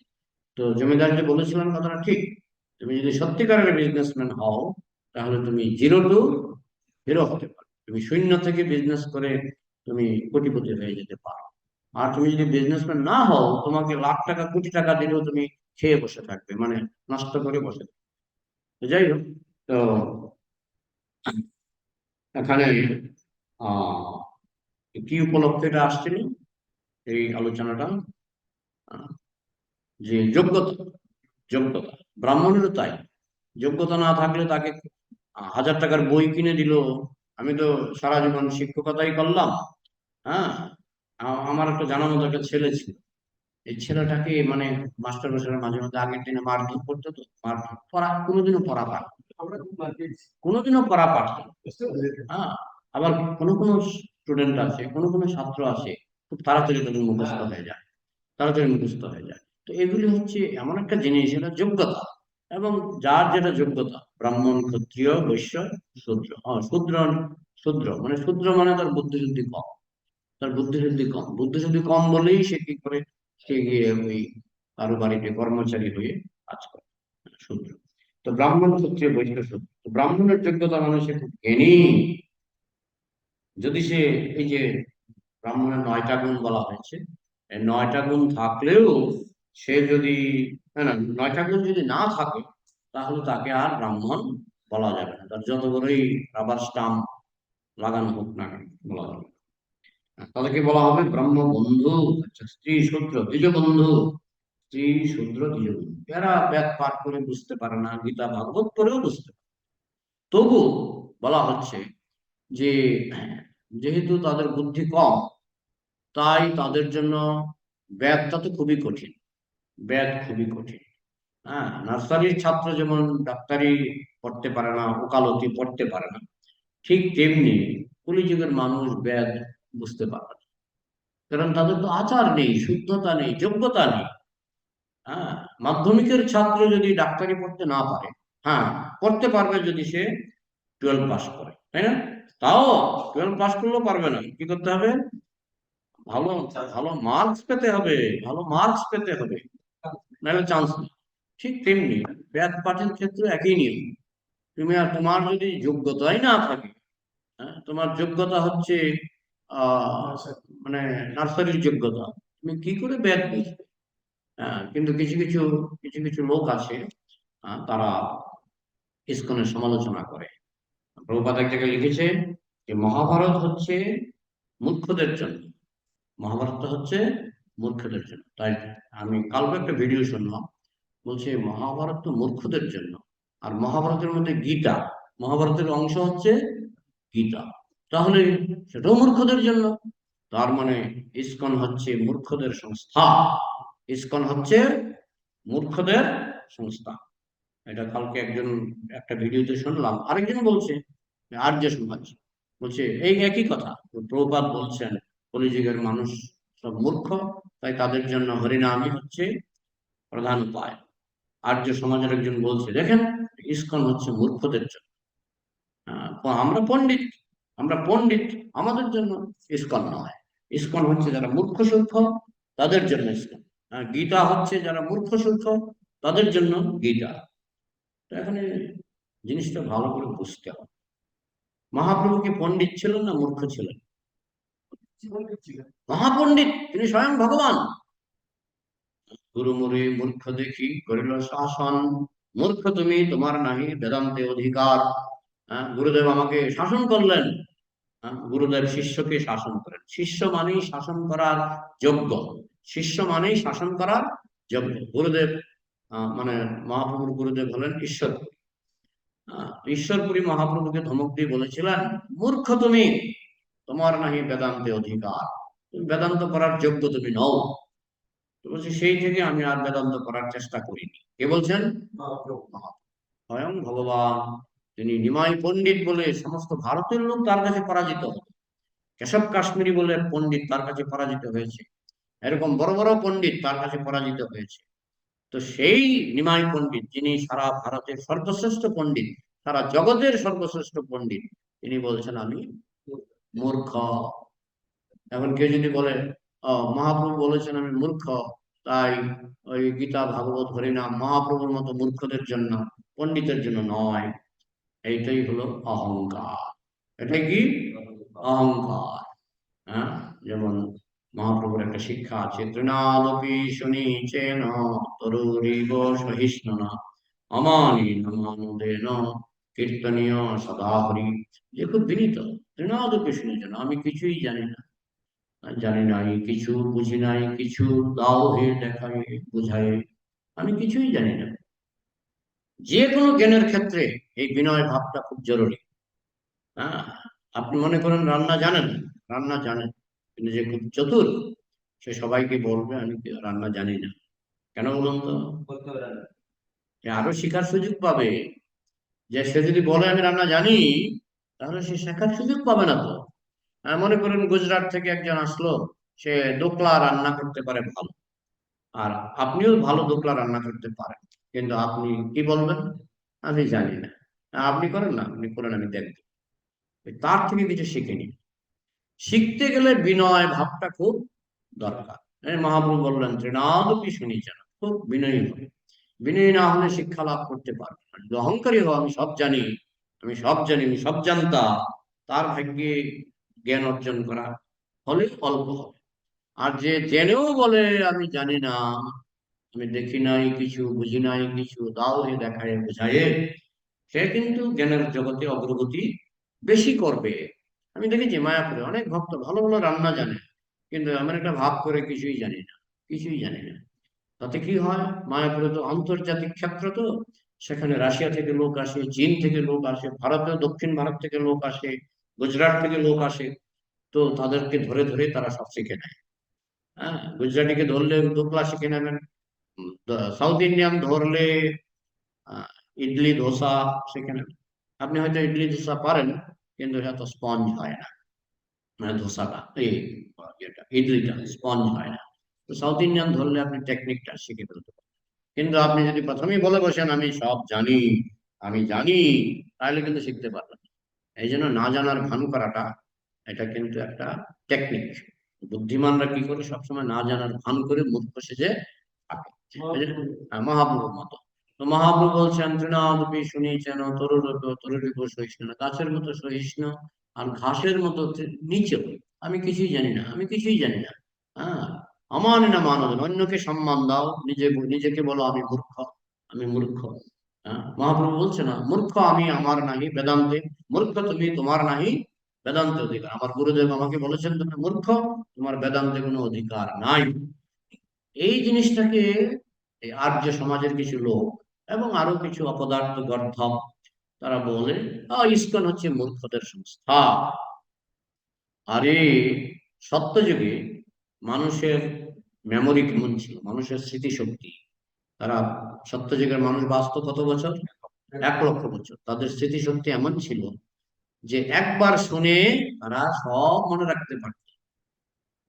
S2: তো জমিদার যে বলেছিলেন কথাটা ঠিক, তুমি যদি সত্যিকারের বিজনেসম্যান হও তাহলে তুমি জিরো টু হিরো হতে পারো, তুমি শূন্য থেকে বিজনেস করে তুমি কোটিপতি হয়ে যেতে পারো। আর তুমি যদি বিজনেসম্যান না হও, তোমাকে লাখ টাকা কোটি টাকা দিলেও তুমি খেয়ে বসে থাকবে, মানে নষ্ট করে বসে থাকবে। তো যাই হোক, তো এখানে আহ কি উপলক্ষে এটা আসছিল এই আলোচনাটা? আহ, যে যোগ্যতা, যোগ্যতা ব্রাহ্মণেরও তাই। যোগ্যতা না থাকলে তাকে 1000 টাকার বই কিনে দিল, আমি তো সারা জীবন শিক্ষকতাই করলাম, হ্যাঁ, আমার একটা জানার মতো একটা ছেলে ছিল, এই ছেলেটাকে মানে মাস্টার মশাই মাঝে মাঝে আগের দিনে মারধর করতো, তো মারধর পড়া কোনোদিনও পড়া পাঠ কোনোদিনও পড়া পাঠ হ্যাঁ। আবার কোনো কোনো স্টুডেন্ট আছে, কোনো কোনো ছাত্র আছে, খুব তাড়াতাড়ি তাদের মুখস্থ হয়ে যায়, তাড়াতাড়ি মুখস্থ হয়ে যায়। তো এগুলি হচ্ছে এমন একটা জিনিস, এটা যোগ্যতা। এবং যার যেটা যোগ্যতা, ব্রাহ্মণ, ক্ষত্রিয়, বৈশ্য, শূদ্র। শূদ্র, শূদ্র মানে শূদ্র মানে তার বুদ্ধিশুদ্ধি কম, তার বুদ্ধিশুদ্ধি কম, বুদ্ধিশুদ্ধি কম বলেই সে কি করে, সে গিয়ে ওই কারো বাড়িতে কর্মচারী হয়ে কাজ করে, শূদ্র। তো ব্রাহ্মণ, ক্ষত্রিয়, বৈশ্য, শূদ্র। তো ব্রাহ্মণের যোগ্যতা মানে সে খুব জ্ঞানী। যদি সে, এই যে ব্রাহ্মণের 9টা গুণ বলা হয়েছে, এই 9টা গুণ থাকলেও সে যদি, না না, 9টা গুণ যদি না থাকে, তাহলে তাকে আর ব্রাহ্মণ বলা যাবে না, তার যত বড়ই রাবার স্টাম্প লাগানো হোক না কেন, বলা যাবে না। তাদেরকে বলা হবে ব্রহ্ম বন্ধু। আচ্ছা, স্ত্রী শূদ্র দ্বিজ বন্ধু, স্ত্রী শূদ্র দ্বিজ বন্ধু। এরা বেদ পাঠ করে বুঝতে পারে না, গীতা ভাগবত পড়েও বুঝতে পারে, তবু বলা হচ্ছে যে যেহেতু তাদের বুদ্ধি কম, তাই তাদের জন্য বেদটা তো খুবই কঠিন, বেদ খুবই কঠিন। হ্যাঁ, নার্সারির ছাত্র যেমন ডাক্তারি পড়তে পারে না, ওকালতি পড়তে পারে না, ঠিক তেমনি কলিযুগের মানুষ বেদ বুঝতে পারে না। কারণ তাদের তো আচার নেই, শুদ্ধতা নেই, যোগ্যতা নেই। হ্যাঁ, মাধ্যমিকের ছাত্র যদি ডাক্তারি পড়তে না পারে, হ্যাঁ, পড়তে পারবে যদি সে 12 পাস করে, তাই না? তাও 12 পাস করলেও পারবে না, কি করতে হবে? ভালো, ভালো মার্কস পেতে হবে, ভালো মার্কস পেতে হবে, নাহলে চান্স নেই। ঠিক তেমনি ব্যাথ পাঠের ক্ষেত্রে একই নিয়ম। তুমি আর তোমার যদি যোগ্যতাই না থাকে, হ্যাঁ, তোমার যোগ্যতা হচ্ছে আহ মানে নার্সারির যোগ্যতা, তুমি কি করে ব্যাথ বুঝবে? হ্যাঁ, কিন্তু কিছু কিছু কিছু কিছু লোক আছে, তারা ইসকনের সমালোচনা করে। প্রভুপাদ এক জায়গায় লিখেছে যে মহাভারত হচ্ছে মূর্খদের জন্য, মহাভারতটা হচ্ছে মূর্খদের জন্য। তাই আমি কালকে একটা ভিডিও শুনলাম, বলছে মহাভারত তো মূর্খদের জন্য, আর মহাভারতের মধ্যে গীতা, মহাভারতের অংশ হচ্ছে গীতা, তাহলে সেটাও মূর্খদের জন্য। তার মানে ইসকন হচ্ছে মূর্খদের সংস্থা, ইসকন হচ্ছে মূর্খদের সংস্থা। এটা কালকে একজন একটা ভিডিওতে শুনলাম, আরেকজন বলছে আর্য সমাজ, বলছে এই একই কথা। তো প্রভুপাদ বলছেন কলিযুগের মানুষ সব মূর্খ, তাই তাদের জন্য হরিনামই হচ্ছে প্রধান উপায়। আর্য সমাজের একজন বলছে দেখেন, ইসকন হচ্ছে মূর্খদের জন্য। আমরা পণ্ডিত, আমরা পণ্ডিত, আমাদের জন্য ইসকন নয়। ইসকন হচ্ছে যারা মূর্খ সূক্ষ, তাদের জন্য ইসকন। গীতা হচ্ছে যারা মূর্খ সূক্ষ, তাদের জন্য গীতা। তো এখানে জিনিসটা ভালো করে বুঝতে হবে। মহাপ্রভু কি পণ্ডিত ছিলেন না মূর্খ ছিলেন? মহাপণ্ডিত, তিনি স্বয়ং ভগবান। গুরু মুরে মূর্খ দেখি করিল শাসন, মূর্খ তুমি, তোমার নাহি বেদান্তে অধিকার। গুরুদেব আমাকে শাসন করলেন। গুরুদেব শিষ্যকে শাসন করেন, শিষ্য মানেই শাসন করার যোগ্য, শিষ্য মানেই শাসন করার যোগ্য। গুরুদেব মানে মহাপ্রভুর গুরুদেব হলেন ঈশ্বরপুরী। ঈশ্বরপুরী মহাপ্রভুকে ধমক দিয়ে বলেছিলেন মূর্খ তুমি, তোমার নাহি বেদান্তে অধিকার, তুমি বেদান্ত করার যোগ্য তুমি নও। তো বলছি সেই থেকে আমি আর বেদান্ত করার চেষ্টা করিনি। কে বলছেন? মহাপ্রভু। স্বয়ং ভগবান। তিনি নিমাই পণ্ডিত বলে সমস্ত ভারতের লোক তার কাছে পরাজিত হতো। কেশব কাশ্মীরি বলে পণ্ডিত তার কাছে পরাজিত হয়েছে, এরকম বড় বড় পণ্ডিত তার কাছে পরাজিত হয়েছে। তো সেই নিমাই পণ্ডিত, যিনি সারা ভারতের সর্বশ্রেষ্ঠ পণ্ডিত, সারা জগতের সর্বশ্রেষ্ঠ পণ্ডিত, তিনি বলছেন আমি মূর্খ। এখন কেউ যদি বলে মহাপ্রভু বলেছেন আমি মূর্খ, তাই ওই গীতা ভাগবত হরিনাম মহাপ্রভুর মতো মূর্খদের জন্য, পণ্ডিতের জন্য নয়, এইটাই হলো অহংকার। এটাই কি? অহংকার। হ্যাঁ, যেমন মহাপ্রভুর একটা শিক্ষা আছে, তৃণাদপি শুনিচেন তরুরিব সহিষ্ণুনা অমানীন মানদেন কীর্তনীয় সদা হরি। যে খুব বিনীত, তৃণাদপি শুনেছেন, আমি কিছুই জানি না, জানি নাই কিছু, বুঝি নাই কিছু, দাও হে দেখাই বুঝাই, আমি কিছুই জানি না। যে কোনো জ্ঞানের ক্ষেত্রে এই বিনয় ভাবটা খুব জরুরি। হ্যাঁ, আপনি মনে করেন রান্না জানেন, রান্না জানেন, কিন্তু যে খুব চতুর সে সবাইকে বলবে আমি রান্না জানি না। কেন বলুন তো? সে আরো শেখার সুযোগ পাবে। যে সে যদি বলে আমি রান্না জানি, তাহলে সে শেখার সুযোগ পাবে না তো। মনে করেন গুজরাট থেকে একজন আসলো, সে দোকলা রান্না করতে পারে ভালো, আর আপনিও ভালো দোকলা রান্না করতে পারেন, কিন্তু আপনি কি বলবেন? আমি জানি না। আপনি করেন না, আপনি করেন আমি দেখব। তার থেকে কিছু শিখিনি। শিখতে গেলে বিনয় ভাবটা খুব দরকার। এই মহাপ্রভু বললেন তৃণাদপি শুনিছেন, খুব বিনয়ী হবে। বিনয়ী না হলে শিক্ষা লাভ করতে পারবে না। যদি অহংকারী হয়, আমি সব জানি, আমি সব জানি, আমি সব জানতা, তার ভাগ্যে জ্ঞান অর্জন করা হলে অল্প হবে। আর যে জেনেও বলে আমি জানি না, আমি দেখি নাই কিছু, বুঝি নাই কিছু, দাও হে দেখায় বোঝায়, সে কিন্তু জ্ঞানের জগতে অগ্রগতি বেশি করবে। আমি দেখেছি মায়াপুরে অনেক ভক্ত ভালো ভালো রান্না জানে, কিন্তু এমন একটা ভাব করে কিছুই জানি না, কিছুই জানি না। তাতে কি হয়, মায়াপুরে তো আন্তর্জাতিক ক্ষেত্র, তো সেখানে রাশিয়া থেকে লোক আসে, চীন থেকে লোক আসে, ভারতের দক্ষিণ ভারত থেকে লোক আসে, গুজরাট থেকে লোক আসে। তো তাদেরকে ধরে ধরে তারা সব শিখে নেয়। হ্যাঁ, গুজরাটিকে ধরলে দোকলা শিখে নেবেন, সাউথ ইন্ডিয়ান ধরলে আহ, ইডলি ধোসা শিখে নেবেন। আপনি হয়তো ইডলি ধোসা পারেন, কিন্তু এত স্পঞ্জ হয় না, মানে ধোসাটা এই ইডলিটা স্পঞ্জ হয় না। তো সাউথ ইন্ডিয়ান ধরলে আপনি টেকনিকটা শিখে ফেলতে পারেন। কিন্তু আপনি যদি প্রথমেই বলে বসেন আমি সব জানি, আমি জানি, তাহলে কিন্তু শিখতে পারবেন না। এই জন্য না জানার ভান করাটা, এটা কিন্তু একটা টেকনিক। বুদ্ধিমানরা কি করে, সবসময় না জানার ভান করে মূর্খ সেজে থাকে। এই যে, মহাপ্রভুর মতো। তো মহাপ্রভু বলছেন তৃণাদপি শুনিয়েছেন তরুরূপ সহিষ্ণু, গাছের মতো সহিষ্ণু আর ঘাসের মতো নিচে। আমি কিছুই জানি না, আমি কিছুই জানি না। হ্যাঁ, আমার না মানব, অন্যকে সম্মান দাও, নিজেকে বলো আমি মূর্খ, আমি মূর্খ। হ্যাঁ, মহাপ্রভু বলছে না মূর্খ আমি আমার নাহি বেদান্তে, মূর্খ তুমি তোমার নাহি বেদান্তে অধিকার। আমার গুরুদেব আমাকে বলেছেন তুমি মূর্খ, তোমার বেদান্তে কোনো অধিকার নাই। এই জিনিসটাকে এই আর্য সমাজের কিছু লোক এবং আরো কিছু অপদার্থ গর্ধব তারা বলে, ইসকন হচ্ছে মূর্খদের সংস্থা। আরে সত্যযুগে মানুষের মেমোরি কেমন ছিল, মানুষের স্মৃতিশক্তি, তারা সত্যযুগের মানুষ বাঁচত কত বছর? 1,00,000 বছর। তাদের স্মৃতিশক্তি এমন ছিল যে একবার শুনে তারা সব মনে রাখতে পারত।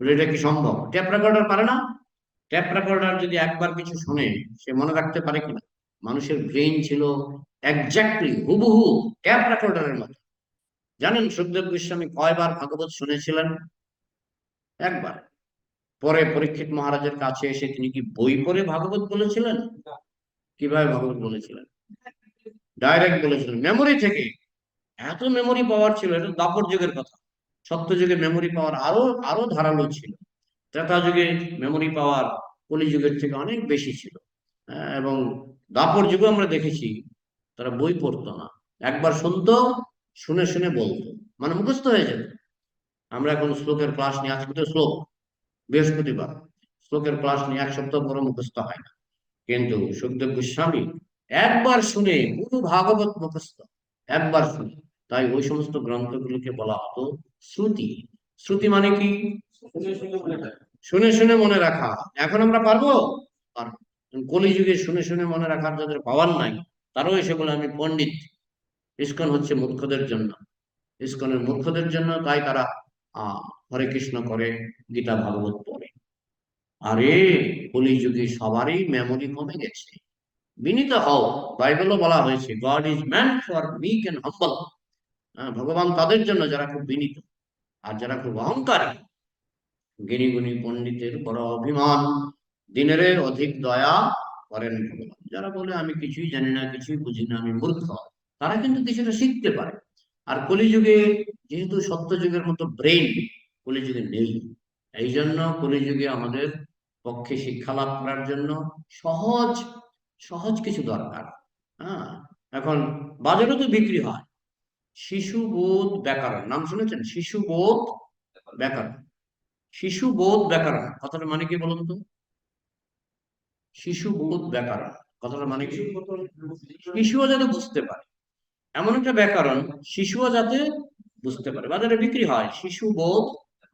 S2: বলে এটা কি সম্ভব? টেপ রেকর্ডার পারে না? ট্যাপ রেকর্ডার যদি একবার কিছু শুনে, সে মনে রাখতে পারে কিনা? মানুষের ব্রেইন ছিল একজাক্টলি হুবহু ট্যাপ রেকর্ডারের মতো। জানেন সুখদেব গোস্বামী কয়বার ভাগবত শুনেছিলেন? একবার। পরে পরীক্ষিত মহারাজের কাছে এসে তিনি কি বই পড়ে ভাগবত বলেছিলেন? কিভাবে ভাগবত বলেছিলেন? ডাইরেক্ট বলেছিলেন মেমোরি থেকে। এত মেমোরি পাওয়ার ছিল, এটা দাপর যুগের কথা। সত্য যুগে মেমোরি পাওয়ার আরো আরো ধারালো ছিল। ত্রেতা যুগে মেমোরি পাওয়ার কলি যুগের থেকে অনেক বেশি ছিল। এবং দাপর যুগে আমরা দেখেছি তারা বই পড়তো না, একবার শুনতো, শুনে শুনে বলতো, মানে মুখস্থ হয়ে যেত। আমরা এখন শ্লোকের ক্লাস নিয়ে, আজকে তো শ্লোক, বৃহস্পতিবার, শ্লোকের ক্লাস নিয়ে 1 সপ্তাহ পরে মুখস্থ হয় না। কিন্তু সুখদেব গোস্বামী একবার শুনে পুরো ভাগবত মুখস্থ, একবার শুনে। তাই ওই সমস্ত গ্রন্থগুলোকে বলা হতো শ্রুতি। শ্রুতি মানে কি? শুনে শুনে মনে রাখা। এখন আমরা পারবো? পারবো। কলিযুগে শুনে শুনে মনে রাখার যাদের পাওয়ার নাই, তারাও এসে বলে আমি পণ্ডিত। ইসকন হচ্ছে মূর্খদের জন্য, ইসকনের মূর্খদের জন্য, তাই তারা আহ হরে কৃষ্ণ করে, গীতা ভাগবত পড়ে। আরে কলিযুগে সবারই মেমোরি কমে গেছে। বিনীত হও, বাইবেলও বলা হয়েছে God is man for meek and humble. ভগবান তাদের জন্য যারা খুব বিনীত, আর যারা খুব অহংকারী, জ্ঞানী গুণী পণ্ডিতের বড় অভিমান, দিনের অধিক দয়া করেন ভগবান। যারা বলে আমি কিছুই জানি না, কিছুই বুঝি না, আমি মূর্খ, তারা কিন্তু কিছুটা শিখতে পারে। আর কলিযুগে যেহেতু সত্য যুগের মতো ব্রেন কলিযুগে নেই, এই জন্য কলিযুগে আমাদের পক্ষে শিক্ষা লাভ করার জন্য সহজ সহজ কিছু দরকার। হ্যাঁ, এখন বাজারে তো বিক্রি হয় শিশুবোধ ব্যাকরণ, নাম শুনেছেন? শিশুবোধ ব্যাকরণ, শিশুবোধ ব্যাকরণ কথাটা মানে কি বলুন তো? শিশুবোধ ব্যাকরণ কথাটা মানে কি? শিশুও যাতে বুঝতে পারে এমন একটা ব্যাকরণ, শিশুও যাতে বুঝতে পারে। বাজারে বিক্রি হয় শিশুবোধ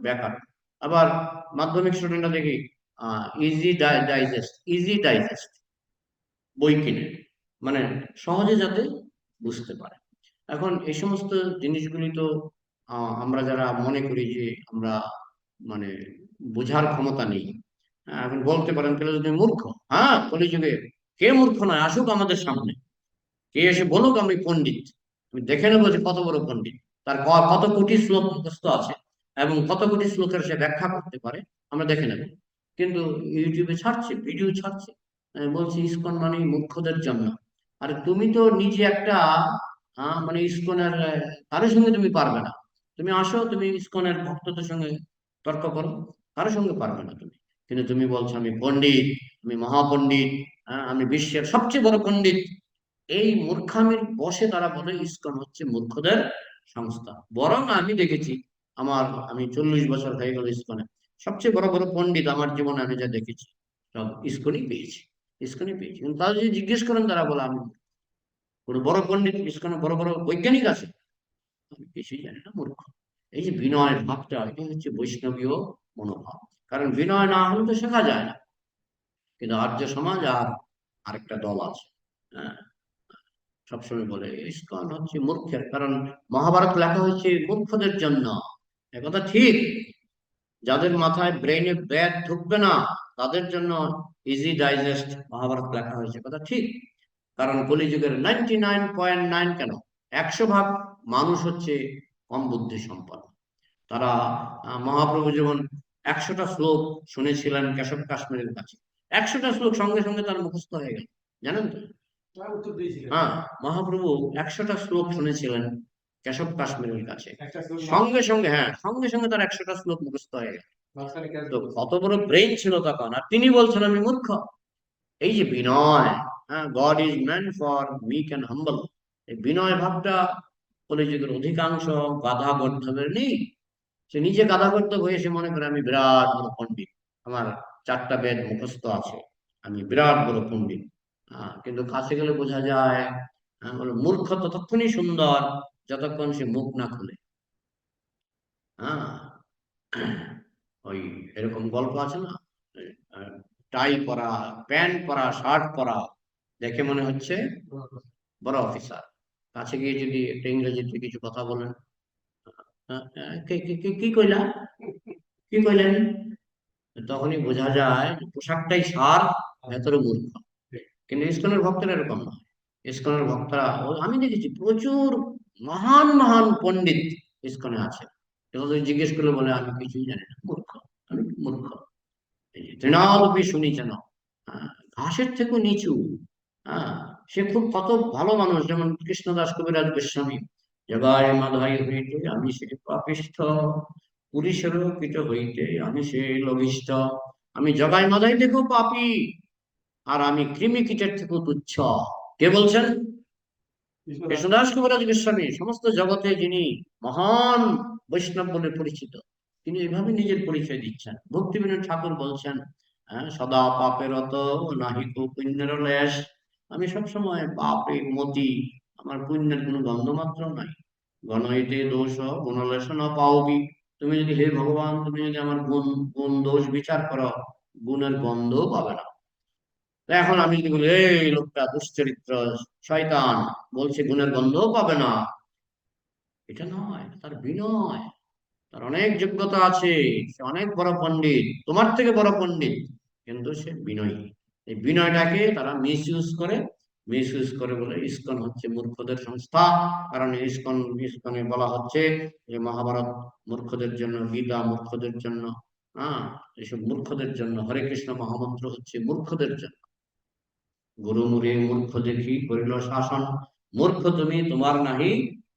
S2: ব্যাকরণ। আবার মাধ্যমিক স্টুডেন্টরা দেখি ইজি ডাইজেস্ট বই কিনে, মানে সহজে যাতে বুঝতে পারে। এখন এই সমস্ত জিনিসগুলি তো আমরা যারা মনে করি যে আমরা মানে বোঝার ক্ষমতা নেই, এখন বলতে পারেন তাহলে যদি মূর্খ। হ্যাঁ, কলিযুগে কে মূর্খ নয়, আসুক আমাদের সামনে, কে এসে বলুক আমি পণ্ডিত, আমি দেখে নেবো যে কত বড় পণ্ডিত, তার কত কোটি শ্লোক মুখস্থ আছে এবং কত কোটি শ্লোকের সে ব্যাখ্যা করতে পারে, আমরা দেখে নেব। কিন্তু ইউটিউবে ছাড়ছে, ভিডিও ছাড়ছে, বলছে ইসকন মানে মূর্খদের জন্য। আরে তুমি তো নিজে একটা মানে ইসকনের কারোর সঙ্গে তুমি পারবে না। তুমি আসো, তুমি ইসকনের ভক্তদের সঙ্গে তর্ক করো, কারোর সঙ্গে পারবে না তুমি। কিন্তু তুমি বলছো আমি পণ্ডিত, আমি মহাপণ্ডিত, আমি বিশ্বের সবচেয়ে বড় পণ্ডিত। এই মূর্খামির বশে তারা বলে ইসকন হচ্ছে মূর্খদের সংস্থা। বরং আমি দেখেছি, আমি 40 বছর হয়ে গেল ইসকনে, সবচেয়ে বড় বড় পণ্ডিত আমার জীবনে আমি যা দেখেছি সব ইসকনই পেয়েছি, ইসকনই পেয়েছি। কিন্তু তারা যদি জিজ্ঞেস করেন তারা বলে আমি কোনো বড় পণ্ডিত, ইসকনে বড় বড় বৈজ্ঞানিক আছে, আমি কিছুই জানি না, মূর্খ। এই যে বিনয়ের ভাবটা, এটা হচ্ছে বৈষ্ণবীয় মনোভাব। কারণ বিনয় না হলে তো শেখা যায় না। কিন্তু আর্য সমাজ আর আরেকটা দল আছে, হ্যাঁ, সবসময় বলে ইসকন হচ্ছে মূর্খের, কারণ মহাভারত লেখা হয়েছে মূর্খদের জন্য। একথা ঠিক, যাদের মাথায় ব্রেইনে ব্যাগ ঢুকবে না তাদের জন্য ইজি ডাইজেস্ট মহাভারত লেখা হয়েছে, কথা ঠিক। কারণ কলিযুগের 99.9 কেন 100 ভাগ মানুষ হচ্ছে কম বুদ্ধি সম্পন্ন। তারা মহাপ্রভু যেমন 100টা শ্লোক শুনেছিলেন কেশব কাশ্মীরের কাছে, 100টা শ্লোক সঙ্গে সঙ্গে তার মুখস্থ হয়ে গেল, জানেন তো? হ্যাঁ, মহাপ্রভু 100টা শ্লোক শুনেছিলেন কেশব কাশ্মীরের কাছে, সঙ্গে সঙ্গে, হ্যাঁ, সঙ্গে সঙ্গে তার 100টা শ্লোক মুখস্থ হয়ে গেল। তো কত বড় ব্রেইন ছিল তখন, আর তিনি বলছেন আমি মূর্খ। এই যে বিনয়, হ্যাঁ, God is man for meek and humble, এই বিনয় ভাবটা কলিযুগের অধিকাংশ গাধা গর্ধবের নেই। সে নিজে গাধা গর্ধব হয়ে সে মনে করে আমি বিরাট বড় পণ্ডিত, আমার 4টা বেদ মুখস্থ আছে, আমি বিরাট বড় পণ্ডিত। কিন্তু কাছে গেলে বোঝা যায় বলে মূর্খ ততক্ষণই সুন্দর যতক্ষণ সে মুখ না খুলে। হ্যাঁ, ওই এরকম গল্প আছে না, টাই পরা, প্যান্ট পরা, শার্ট পরা, দেখে মনে হচ্ছে বড় অফিসার, কাছে গিয়ে যদি একটা ইংরেজিতে কিছু কথা বলেন, কি কইলা, কি কইলেন, তখনই বোঝা যায় যে পোশাকটাই সার, ভেতরে মূর্খ। কিন্তু ইসকনের ভক্তরা এরকম না। ইসকনের ভক্তরা আমি দেখেছি প্রচুর মহান মহান পণ্ডিত ইসকনে আছে, এগুলো জিজ্ঞেস করলে বলে আমি কিছুই জানি না, মূর্খ, আমি মূর্খ। তৃণালপি শুনিছেন, ঘাসের থেকেও নিচু। হ্যাঁ, সে খুব কত ভালো মানুষ, যেমন কৃষ্ণদাস কবিরাজ গোস্বামী, জগায় মাধাই হইতে আমি সে পাপিষ্ঠ, পুরুষেরও কীট হইতে আমি সে লঘিষ্ঠ। আমি জগাই মাধাই থেকেও পাপী, আর আমি কৃমি কীটের থেকেও তুচ্ছ। কে বলছেন? কৃষ্ণদাস কবিরাজ গোস্বামী, সমস্ত জগতে যিনি মহান বৈষ্ণব বলে পরিচিত, তিনি এইভাবে নিজের পরিচয় দিচ্ছেন। ভক্তিবিনোদ ঠাকুর বলছেন, সদা পাপেরত নাহি কো পুণ্যের লেশ, আমি সবসময় পাপে মতি, আমার পুণ্যের কোনো গন্ধ মাত্র নাই। গণইতে দোষ গুণলেশ ন পাওবি, তুমি যদি হে ভগবান তুমি যদি আমার গুণ গুণ দোষ বিচার করো, গুণের গন্ধও পাবে না। এখন আমি যদি বলি এই লোকটা দুশ্চরিত্র শয়তান, বলছে গুণের গন্ধও পাবে না, এটা নয়, তার বিনয়, তার অনেক যোগ্যতা আছে, সে অনেক বড় পণ্ডিত, তোমার থেকে বড় পণ্ডিত, কিন্তু সে বিনয়ী। এই বিনয়টাকে তারা মিস ইউজ করে বলে ইসকন হচ্ছে মূর্খদের সংস্থা। কারণ ইসকনে বলা হচ্ছে যে মহাভারত মূর্খদের জন্য, গীতা মূর্খদের জন্য, হ্যাঁ, এসব মূর্খদের জন্য, হরে কৃষ্ণ মহামন্ত্র হচ্ছে মূর্খদের জন্য। গুরু মুরে মূর্খ দেখি করিল শাসন, মূর্খ তুমি তোমার নাহি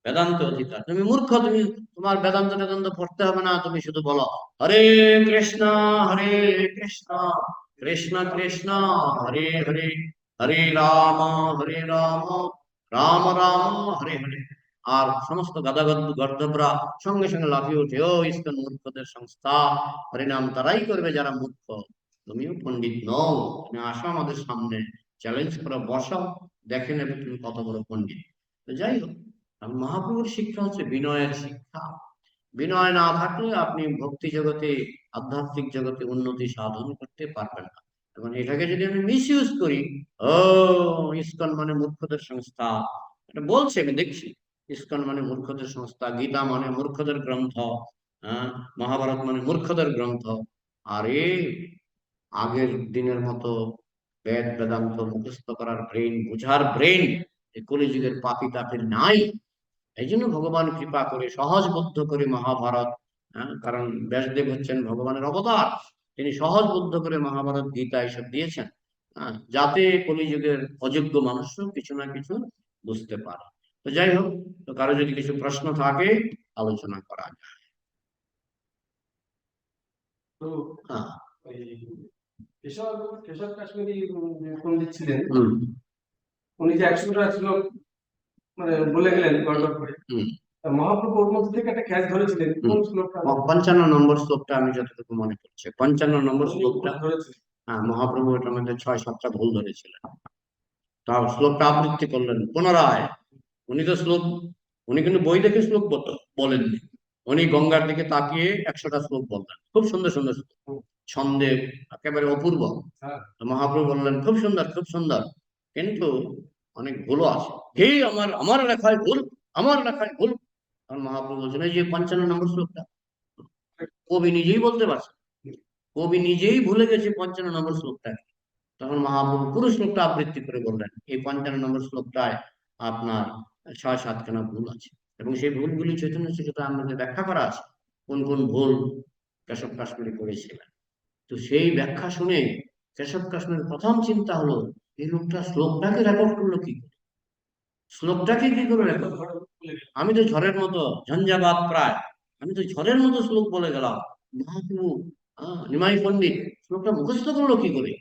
S2: বেদান্ত অধিকার, তুমি মূর্খ, তুমি তোমার তোমার বেদান্ত টেদান্ত পড়তে হবে না, তুমি শুধু বলো হরে কৃষ্ণ হরে কৃষ্ণ কৃষ্ণ কৃষ্ণ হরে হরে হরে রাম রাম রাম হরে হরে। আর সমস্ত গাদাগাদ গর্দভরা সঙ্গে সঙ্গে লাফিয়ে উঠে, ও ইসকন মূর্খদের সংস্থা, হরিনাম তারাই করবে যারা মূর্খ, তুমিও পণ্ডিত নও, তুমি আসো আমাদের সামনে, চ্যালেঞ্জ করে বসাও, দেখে নেবে তুমি কত বড় পণ্ডিত। তো যাই হোক, আর মহাপ্রভুর শিক্ষা হচ্ছে বিনয়ের শিক্ষা। বিনয় না থাকলে আপনি ভক্তি জগতে, আধ্যাত্মিক জগতে উন্নতি সাধন করতে পারবেন না। এবং এটাকে যদি আমি মিস ইউজ করি, ও ইসকন মানে মূর্খদের সংস্থা, এটা বলছে আমি দেখছি, ইসকন মানে মূর্খদের সংস্থা, গীতা মানে মূর্খদের গ্রন্থ, হ্যাঁ, মহাভারত মানে মূর্খদের গ্রন্থ। আরে আগের দিনের মতো বেদ বেদান্ত মুখস্থ করার ব্রেন, বুঝার ব্রেন এই কলিযুগের পাপী তাপের নাই। এই জন্য ভগবান কৃপা করে সহজবদ্ধ করে মহাভারত, কারণ ব্যাসদেব হচ্ছেন ভগবানের অবতার, তিনি সহজবদ্ধ করে মহাভারত গীতা এসব দিয়েছেন, যাতে কলিযুগের অযোগ্য মানুষও কিছু না কিছু বুঝতে পারে। তো যাই হোক, তো কারো যদি কিছু প্রশ্ন থাকে আলোচনা করা যায়।
S3: তো
S2: হ্যাঁ।
S3: ওই কেশব কেশব কাশ্মীরি পণ্ডিত ছিলেন,
S2: হুম
S3: উনি যে 100টা শ্লোক মানে বলে গেলেন গড়গড় করে,
S2: হুম
S3: তা মহাপ্রভু ওর মধ্যে থেকে একটা ক্যাচ ধরেছিলেন, কোন শ্লোকটা
S2: 55 নম্বর শ্লোকটা আমি যতটুকু মনে করছি, 55 নম্বর
S3: উনি
S2: শ্লোকটা।
S3: ধরেছিলেন?
S2: হ্যাঁ, মহাপ্রভু এটার মধ্যে 6-7টা ভুল ধরেছিলেন, তার শ্লোকটা আবৃত্তি করলেন পুনরায়। উনি তো শ্লোক, উনি কিন্তু বই দেখে শ্লোক বলেননি, উনি গঙ্গার দিকে তাকিয়ে 100টা শ্লোক বললেন, খুব সুন্দর সুন্দর শ্লোক, ছন্দে একেবারে অপূর্ব।
S3: হ্যাঁ,
S2: তো মহাপ্রভু বললেন খুব সুন্দর খুব সুন্দর, কিন্তু অনেক ভুলও আছে, হে আমার আমার লেখায় ভুল, আমার লেখায় ভুল। তখন মহাপ্রভু বলছেন এই যে 55 নম্বর শ্লোকটা, কবি নিজেই বলতে পারছে, কবি নিজেই ভুলে গেছে 55 নম্বর শ্লোকটা। তখন মহাপ্রভু পুরো শ্লোকটা আবৃত্তি করে বললেন এই 55 নম্বর শ্লোকটায় আপনার 6-7খানা ভুল আছে, এবং সেই ভুলগুলি চৈতন্য চরিতামৃতে ব্যাখ্যা করা আছে, কোন কোন ভুল কেশব কাশ্মীরি করেছিলেন। তো সেই ব্যাখ্যা শুনে কেশব কাশ্মীরের প্রথম চিন্তা হলো, এই লোকটা শ্লোকটাকে রেকর্ড করলো কি করে, শ্লোকটাকে কি করে রেকর্ড? আমি তো ঝড়ের মতো ঝঞ্ঝাবাত প্রায়, আমি তো ঝড়ের মতো শ্লোক বলে গেলাম, মহাপ্রভু নিমাই পণ্ডিত শ্লোকটা মুখস্থ করলো কি করে?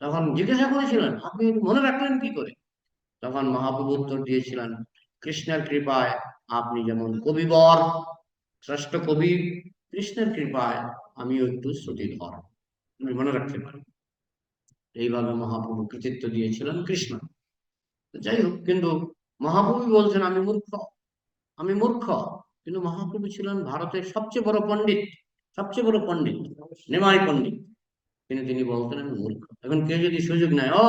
S2: তখন জিজ্ঞাসা করেছিলেন আপনি এটা মনে রাখলেন কি করে? তখন মহাপ্রভু উত্তর দিয়েছিলেন, কৃষ্ণের কৃপায় আপনি যেমন কবিবর, শ্রেষ্ঠ কবি, কৃষ্ণের কৃপায় আমিও একটু শ্রুতিধর, আমি মনে রাখতে পারি। এইভাবে মহাপ্রভু কৃতিত্ব দিয়েছিলেন কৃষ্ণ। তো যাই হোক, কিন্তু মহাপ্রভু বলছেন আমি মূর্খ, আমি মূর্খ, কিন্তু মহাপ্রভু ছিলেন ভারতের সবচেয়ে বড় পণ্ডিত, সবচেয়ে বড় পণ্ডিত, নিমাই পণ্ডিত, কিন্তু তিনি বলতেন আমি মূর্খ। এখন কেউ যদি সুযোগ নেয়, ও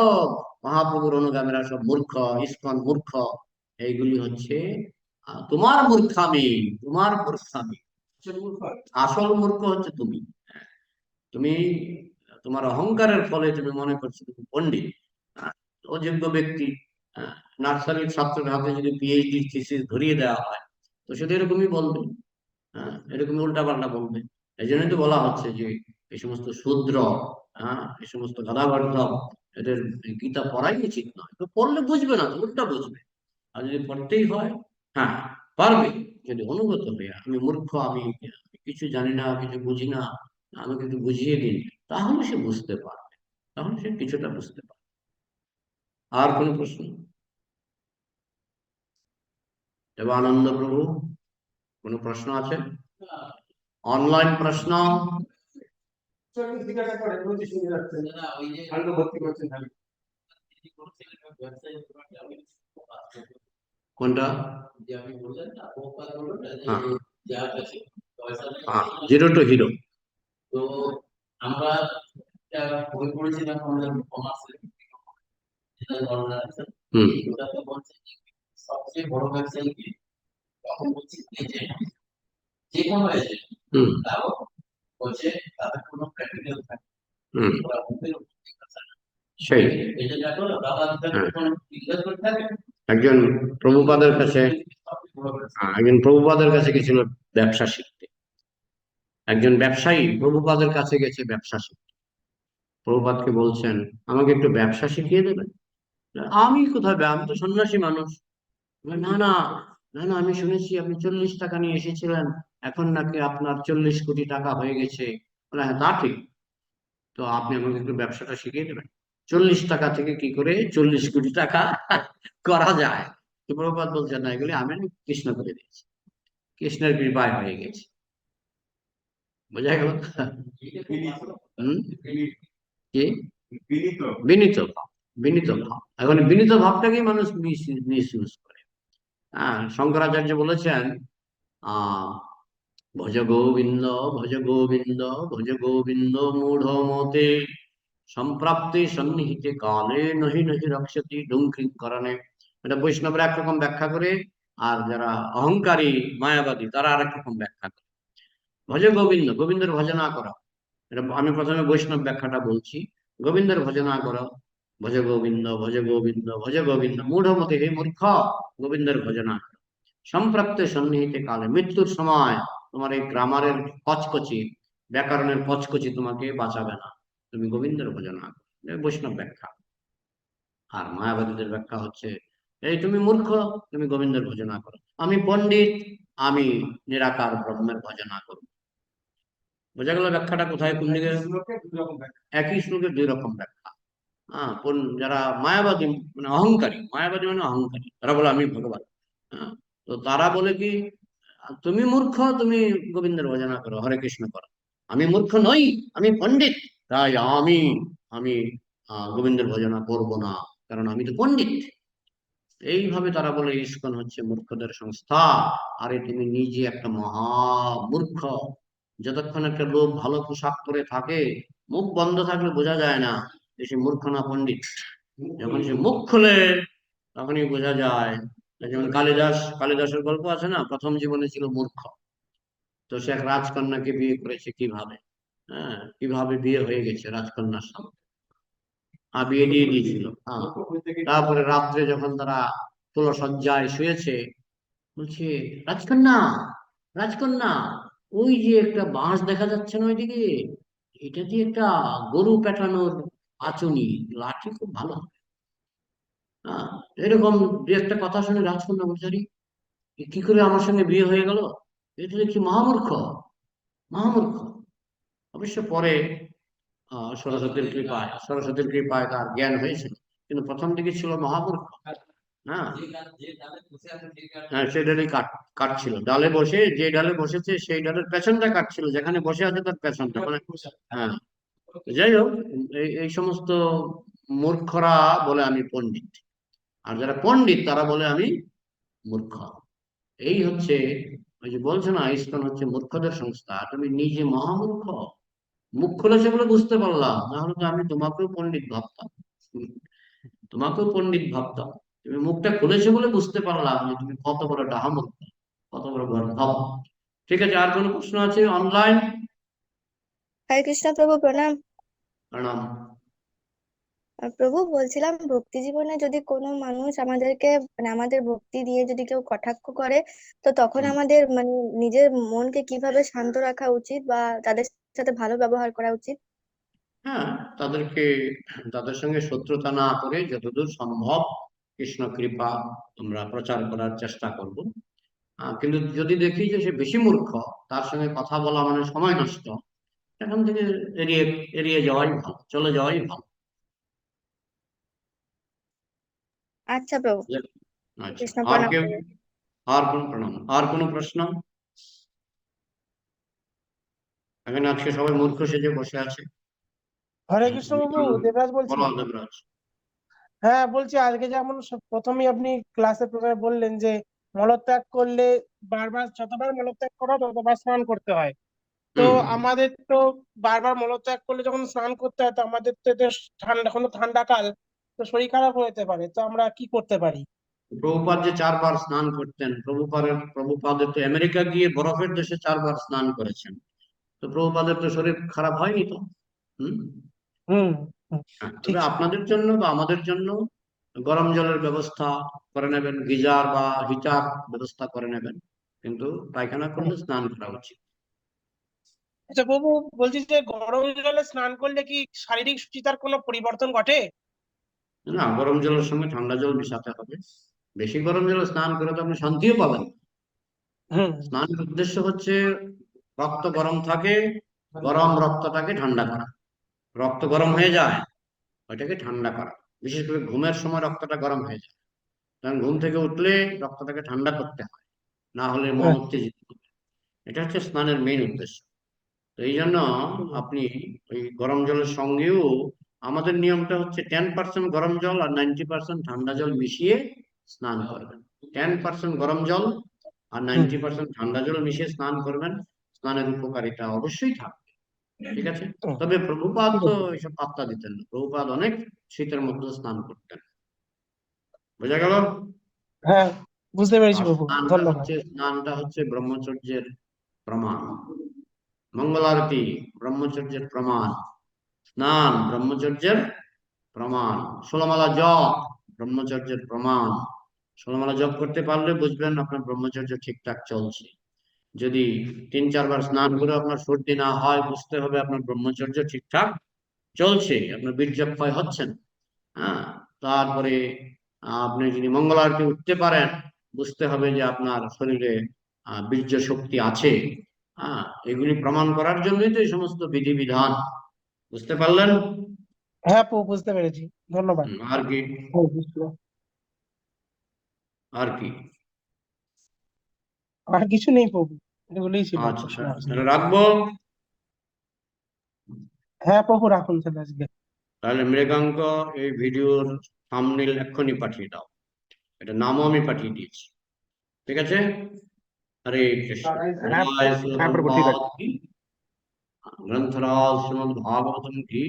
S2: মহাপ্রভুর অনুগামীরা সব মূর্খ, ইসকন মূর্খ, এইগুলি হচ্ছে তোমার মূর্খামি, তোমার মূর্খামি, আসল মূর্খ হচ্ছে তুমি। তুমি তোমার অহংকারের ফলে তুমি মনে করছো তুমি পণ্ডিত, আহ, অযোগ্য ব্যক্তি। নার্সারির ছাত্রের হাতে যদি পিএইচডি থিসিস ধরিয়ে দেওয়া হয়, তো সেটা এরকমই বলবে, এরকমই উল্টাপাল্টা বলবে। এই জন্যই তো বলা হচ্ছে যে এই সমস্ত শূদ্র, এই সমস্ত গাদাগর্ধব, এদের গীতা পড়াই উচিত নয়। তো পড়লে বুঝবে না, তো উল্টা বুঝবে। আর যদি পড়তেই হয়, হ্যাঁ পারবে, যদি অনুগত হয়ে আমি মূর্খ, আমি কিছু জানি না, কিছু বুঝি না, আমাকে একটু বুঝিয়ে দিন, তাহলে সে বুঝতে পারবে, তাহলে সে কিছুটা বুঝতে পারবে। আর কোনো প্রশ্ন? দেবানন্দ প্রভু, কোনো প্রশ্ন আছে? অনলাইন প্রশ্ন?
S3: জিজ্ঞাসা করে প্রতি শুনে যাচ্ছেন, খন্ড ভর্তি করছেন খালি।
S2: কোনটা? Zero to hero.
S4: তো আমরা একটা বই পড়েছিলাম আমাদের কমার্সের, যেটা গণনা আছে,
S2: হুম
S4: ওটাতে বলছে যে সবচেয়ে বড় ব্যবসায়ী কে? তখন বলছি এজেন্ট, যে কোনো এজেন্ট,
S2: হুম
S4: তাও বলছে তাদের কোনো ক্যাপিটাল থাকে,
S2: হুম
S4: ওরা মুখের উপর ঠিক আছে না।
S2: সেই
S4: এজেন্ট এখন দাদা
S2: হ্যাঁ,
S4: কোনো ইনভেস্টমেন্ট থাকে,
S2: একজন প্রভুপাদের কাছে,
S4: সবচেয়ে বড় ব্যবসায়ী।
S2: একজন প্রভুপাদের কাছে গেছিল ব্যবসা শিখতে, একজন ব্যবসায়ী প্রভুপাদের কাছে গেছে ব্যবসা শিখতে, প্রভুপাদকে বলছেন আমাকে একটু ব্যবসা শিখিয়ে দেবেন। আমি কোথায় আমি তো সন্ন্যাসী মানুষ। বলে, না না, না না, আমি শুনেছি আপনি 40 টাকা নিয়ে এসেছিলেন, এখন নাকি আপনার 40 কোটি টাকা হয়ে গেছে। বলে, হ্যাঁ তা ঠিক। তো আপনি আমাকে একটু ব্যবসাটা শিখিয়ে দেবেন, 40 টাকা থেকে কি করে 40 কোটি টাকা করা যায়। তো প্রভুপাদ বলছেন, না এগুলি আমি কৃষ্ণ করে দিয়েছি, কৃষ্ণের কৃপায় হয়ে গেছে। বোঝা গেল? হম কি? বিনীত ভাব, বিনীত ভাব। এখন বিনীত ভাবটাকেই মানুষ মিস ইউজ করে। হ্যাঁ, শঙ্করাচার্য বলেছেন, আহ ভজ গোবিন্দ, ভজ গোবিন্দ, ভজ গোবিন্দ মূঢ় মতে, সম্প্রাপ্তি সন্নিহিতে কালে নহি নহি রক্ষতি ডুঙ্কিং করণে। এটা বৈষ্ণবরা একরকম ব্যাখ্যা করে, আর যারা অহংকারী মায়াবাদী তারা আরেক রকম ব্যাখ্যা করে। ভজ গোবিন্দ, গোবিন্দের ভজনা করা। এটা আমি প্রথমে বৈষ্ণব ব্যাখ্যাটা বলছি। গোবিন্দের ভজনা করো, ভজ গোবিন্দ, ভজ গোবিন্দ, ভজ গোবিন্দ মূঢ় মতে, হে মূর্খ, গোবিন্দের ভজনা করো। সম্প্রাপ্তে সন্নিহিতে কালে, মৃত্যুর সময় তোমার এই গ্রামারের কচকচি, ব্যাকরণের কচকচি তোমাকে বাঁচাবে না, তুমি গোবিন্দের ভজনা করো। এটা বৈষ্ণব ব্যাখ্যা। আর মায়াবাদীদের ব্যাখ্যা হচ্ছে, এই তুমি মূর্খ, তুমি গোবিন্দের ভজনা করো। আমি পণ্ডিত, আমি নিরাকার ব্রহ্মের ভজনা করো। বোঝা গেল ব্যাখ্যাটা কোথায় কোন দিকে?
S3: শ্লোকে দুই রকম ব্যাখ্যা।
S2: একই শ্লোকের দুই রকম ব্যাখ্যা। হ্যাঁ, যারা মায়াবাদী, মানে অহংকারী, মায়াবাদী মানে অহংকারী, তারা বলে আমি ভগবান। হ্যাঁ, তো তারা বলে কি, তুমি মূর্খ, তুমি গোবিন্দের ভজনা করো, হরে কৃষ্ণ করো। আমি মূর্খ নই, আমি পণ্ডিত, তাই আমি গোবিন্দের ভজনা করব না, কারণ আমি তো পণ্ডিত। এইভাবে তারা বলে ইস্কন হচ্ছে মূর্খদের সংস্থা। আরে তুমি নিজে একটা মহা মূর্খ। যতক্ষণ একটা লোক ভালো পোশাক পরে থাকে, মুখ বন্ধ থাকলে বোঝা যায় না যে সে মূর্খ না পণ্ডিত। যখন সে মুখ খুলে তখনই বোঝা যায়। যেমন কালিদাসের গল্প আছে না, প্রথম জীবনে ছিল মূর্খ, তো সে এক রাজকন্যাকে বিয়ে করেছে কিভাবে। হ্যাঁ, কিভাবে বিয়ে হয়ে গেছে রাজকন্যার সাথে, বিয়ে দিয়ে দিয়েছিল। হ্যাঁ, তারপরে রাত্রে যখন তারা তুলসজ্জায় শুয়েছে, বলছে, রাজকন্যা, রাজকন্যা, ওই যে একটা বাঁশ দেখা যাচ্ছে না ওইদিকে, এটা দিয়ে একটা গরু পেটানোর আঁচুনি, লাঠি খুব ভালো হবে। হ্যাঁ, এরকম দু একটা কথা শুনে রাজকন্যা বলছে, "আরে, এ কি করে আমার সঙ্গে বিয়ে হয়ে গেল? এটা দেখছি মহামূর্খ, মহামূর্খ।" অবশ্য পরে সরস্বতীর কৃপায় তার জ্ঞান হয়েছিল, কিন্তু প্রথম দিকে ছিল মহামূর্খ। হ্যাঁ,
S4: যে ডালে বসে আছে সেই
S2: হ্যাঁ, সেই ডালে কাটছিল, ডালে বসে, যে ডালে বসেছে সেই ডালের পেছনটা কাটছিল, যেখানে বসে আছে তার পেছনটা, মানে হ্যাঁ। যাই হোক, এই সমস্ত মূর্খরা বলে আমি পণ্ডিত, আর যারা পণ্ডিত তারা বলে আমি মূর্খ। এই হচ্ছে, ওই যে বলছে না, ইসকন হচ্ছে মূর্খদের সংস্থা। তুমি নিজে মহামূর্খ। মুখ খুলেছে বলে বুঝতে পারলাম, না হলে তো আমি তোমাকেও পণ্ডিত ভাবতাম। তোমাকেও পণ্ডিত ভাবতাম। তুমি মুখটা খুলেছে বলে বুঝতে পারলাম যে তুমি কত বড় ডাহামূর্খ, কত বড় গর্ধব। ঠিক আছে, আর কোনো প্রশ্ন আছে অনলাইন?
S5: হরে কৃষ্ণ প্রভু, প্রণাম।
S2: প্রণাম।
S5: প্রভু, বলছিলাম ভক্তি জীবনে যদি কোনো মানুষ আমাদেরকে, মানে আমাদের ভক্তি দিয়ে যদি কেউ কটাক্ষ করে, তো তখন
S2: হুম।
S5: আমাদের মানে নিজের মনকে কিভাবে শান্ত রাখা উচিত বা তাদের সাথে ভালো ব্যবহার করা উচিত?
S2: হ্যাঁ, তাদেরকে, তাদের সঙ্গে শত্রুতা না করে যতদূর সম্ভব কৃষ্ণ কৃপা আমরা প্রচার করার চেষ্টা করব। কিন্তু যদি দেখি যে সে বেশি মূর্খ, তার সঙ্গে কথা বলা মানে সময় নষ্ট, এখান থেকে এড়িয়ে এড়িয়ে যাওয়াই ভালো, চলে যাওয়াই ভালো।
S5: আচ্ছা প্রভু,
S2: আচ্ছা,
S5: কৃষ্ণ
S2: আর
S5: প্রণাম
S2: কেউ?
S5: করবেন।
S2: আর কোন প্রণাম, আর কোনো প্রশ্ন? এখানে আজকে সবাই মূর্খ সেজে বসে আছে।
S6: হরে কৃষ্ণ প্রভু, দেবরাজ বলছি।
S2: বলো দেবরাজ।
S6: হ্যাঁ, বলছি আজকে যেমন প্রথমেই আপনি ক্লাসে প্রথমে বললেন যে মলত্যাগ করলে বারবার, যতবার মলত্যাগ করো ততবার স্নান করতে হয়। তো
S2: হুম।
S6: আমাদের তো বারবার মলত্যাগ করলে যখন স্নান করতে হয়, তো আমাদের তো এটা ঠান্ডা, এখন তো ঠান্ডাকাল, তো শরীর খারাপ হয়ে যেতে পারে, তো আমরা কি করতে পারি?
S2: প্রভুপাদ যে 4 বার স্নান করতেন, প্রভুপাদের তো আমেরিকা গিয়ে বরফের দেশে 4 বার স্নান করেছেন, তো প্রভুপাদের তো শরীর খারাপ হয়নি তো। হুম।
S6: হুম হুম, ঠিক।
S2: তবে আপনাদের জন্য বা আমাদের জন্য গরম জলের ব্যবস্থা করে নেবেন, গিজার বা হিটার ব্যবস্থা করে নেবেন, কিন্তু পায়খানা করলে স্নান করা উচিত।
S6: আচ্ছা প্রভু, বলছি যে গরম জলে স্নান করলে কি শারীরিক সুচিতার কোনো পরিবর্তন ঘটে?
S2: না, গরম জলের সঙ্গে ঠান্ডা জল মিশাতে হবে। বেশি গরম জলে স্নান করে তো আপনি শান্তিও পাবেন না।
S6: হুম
S2: স্নানের উদ্দেশ্য হচ্ছে রক্ত গরম থাকে, গরম রক্তটাকে ঠান্ডা করা। রক্ত গরম হয়ে যায়, ওইটাকে ঠান্ডা করা। বিশেষ করে ঘুমের সময় রক্তটা গরম হয়ে যায়, কারণ ঘুম থেকে উঠলে রক্তটাকে ঠান্ডা করতে হয়, না হলে মন উত্তেজিত হবে। এটা হচ্ছে স্নানের মেইন উদ্দেশ্য। তো এই জন্য আপনি ওই গরম জলের সঙ্গেও আমাদের নিয়মটা হচ্ছে 10% গরম জল আর 90% ঠান্ডা জল মিশিয়ে স্নান করবেন। 10% গরম জল আর 90% ঠান্ডা জল মিশিয়ে স্নান করবেন। স্নানের উপকারিতা অবশ্যই থাকবে, ঠিক আছে। তবে প্রভুপাদ
S6: ঠিক
S2: তো
S6: আছে।
S2: এসব পাত্তা দিতেন না, প্রভুপাদ অনেক শীতের মধ্যে স্নান করতেন। বোঝা গেল?
S6: হ্যাঁ, বুঝতে পেরেছি
S2: আর
S6: প্রভু, ধন্যবাদ।
S2: স্নানটা হচ্ছে ব্রহ্মচর্যের প্রমাণ। মঙ্গল আরতি ব্রহ্মচর্যের প্রমাণ, স্নান ব্রহ্মচর্যের প্রমাণ, 16 মালা জপ ব্রহ্মচর্যের প্রমাণ। 16 মালা জপ করতে পারলে বুঝবেন আপনার ব্রহ্মচর্য ঠিকঠাক চলছে। যদি 3-4 বার স্নান করে আপনার সর্দি না হয়, বুঝতে হবে আপনার ব্রহ্মচর্য ঠিকঠাক চলছে, আপনার বীর্যক্ষয় হচ্ছে না। হ্যাঁ, তারপরে আপনি যদি মঙ্গল আরতি উঠতে পারেন, বুঝতে হবে যে আপনার শরীরে বীর্য শক্তি আছে। হ্যাঁ, এগুলি প্রমাণ করার জন্যই তো এই সমস্ত বিধিবিধান। বুঝতে পারলেন?
S6: হ্যাঁ প্রভু, বুঝতে পেরেছি, ধন্যবাদ।
S2: আর কি?
S6: হ্যাঁ, বুঝতে-
S2: আর কি?
S6: আর কিছু নেই প্রভু, এগুলোই ছিল
S2: আচ্ছা,
S6: প্রশ্ন।
S2: তাহলে রাখবো।
S6: হ্যাঁ প্রভু, রাখুন তাহলে আজকে।
S2: তাহলে মৃগাঙ্ক, এই ভিডিওর থাম্বনেল এক্ষুনি পাঠিয়ে দাও। এটা নামও আমি পাঠিয়ে দিয়েছি, ঠিক আছে। হরে কৃষ্ণ।
S6: হ্যাঁ
S2: জয় শ্রীমদ্
S1: হ্যাঁ প্রভু, ঠিক আছে।
S2: ভাগবত কি, গ্রন্থরাজ শ্রীমদ্ ভাগবতম কি।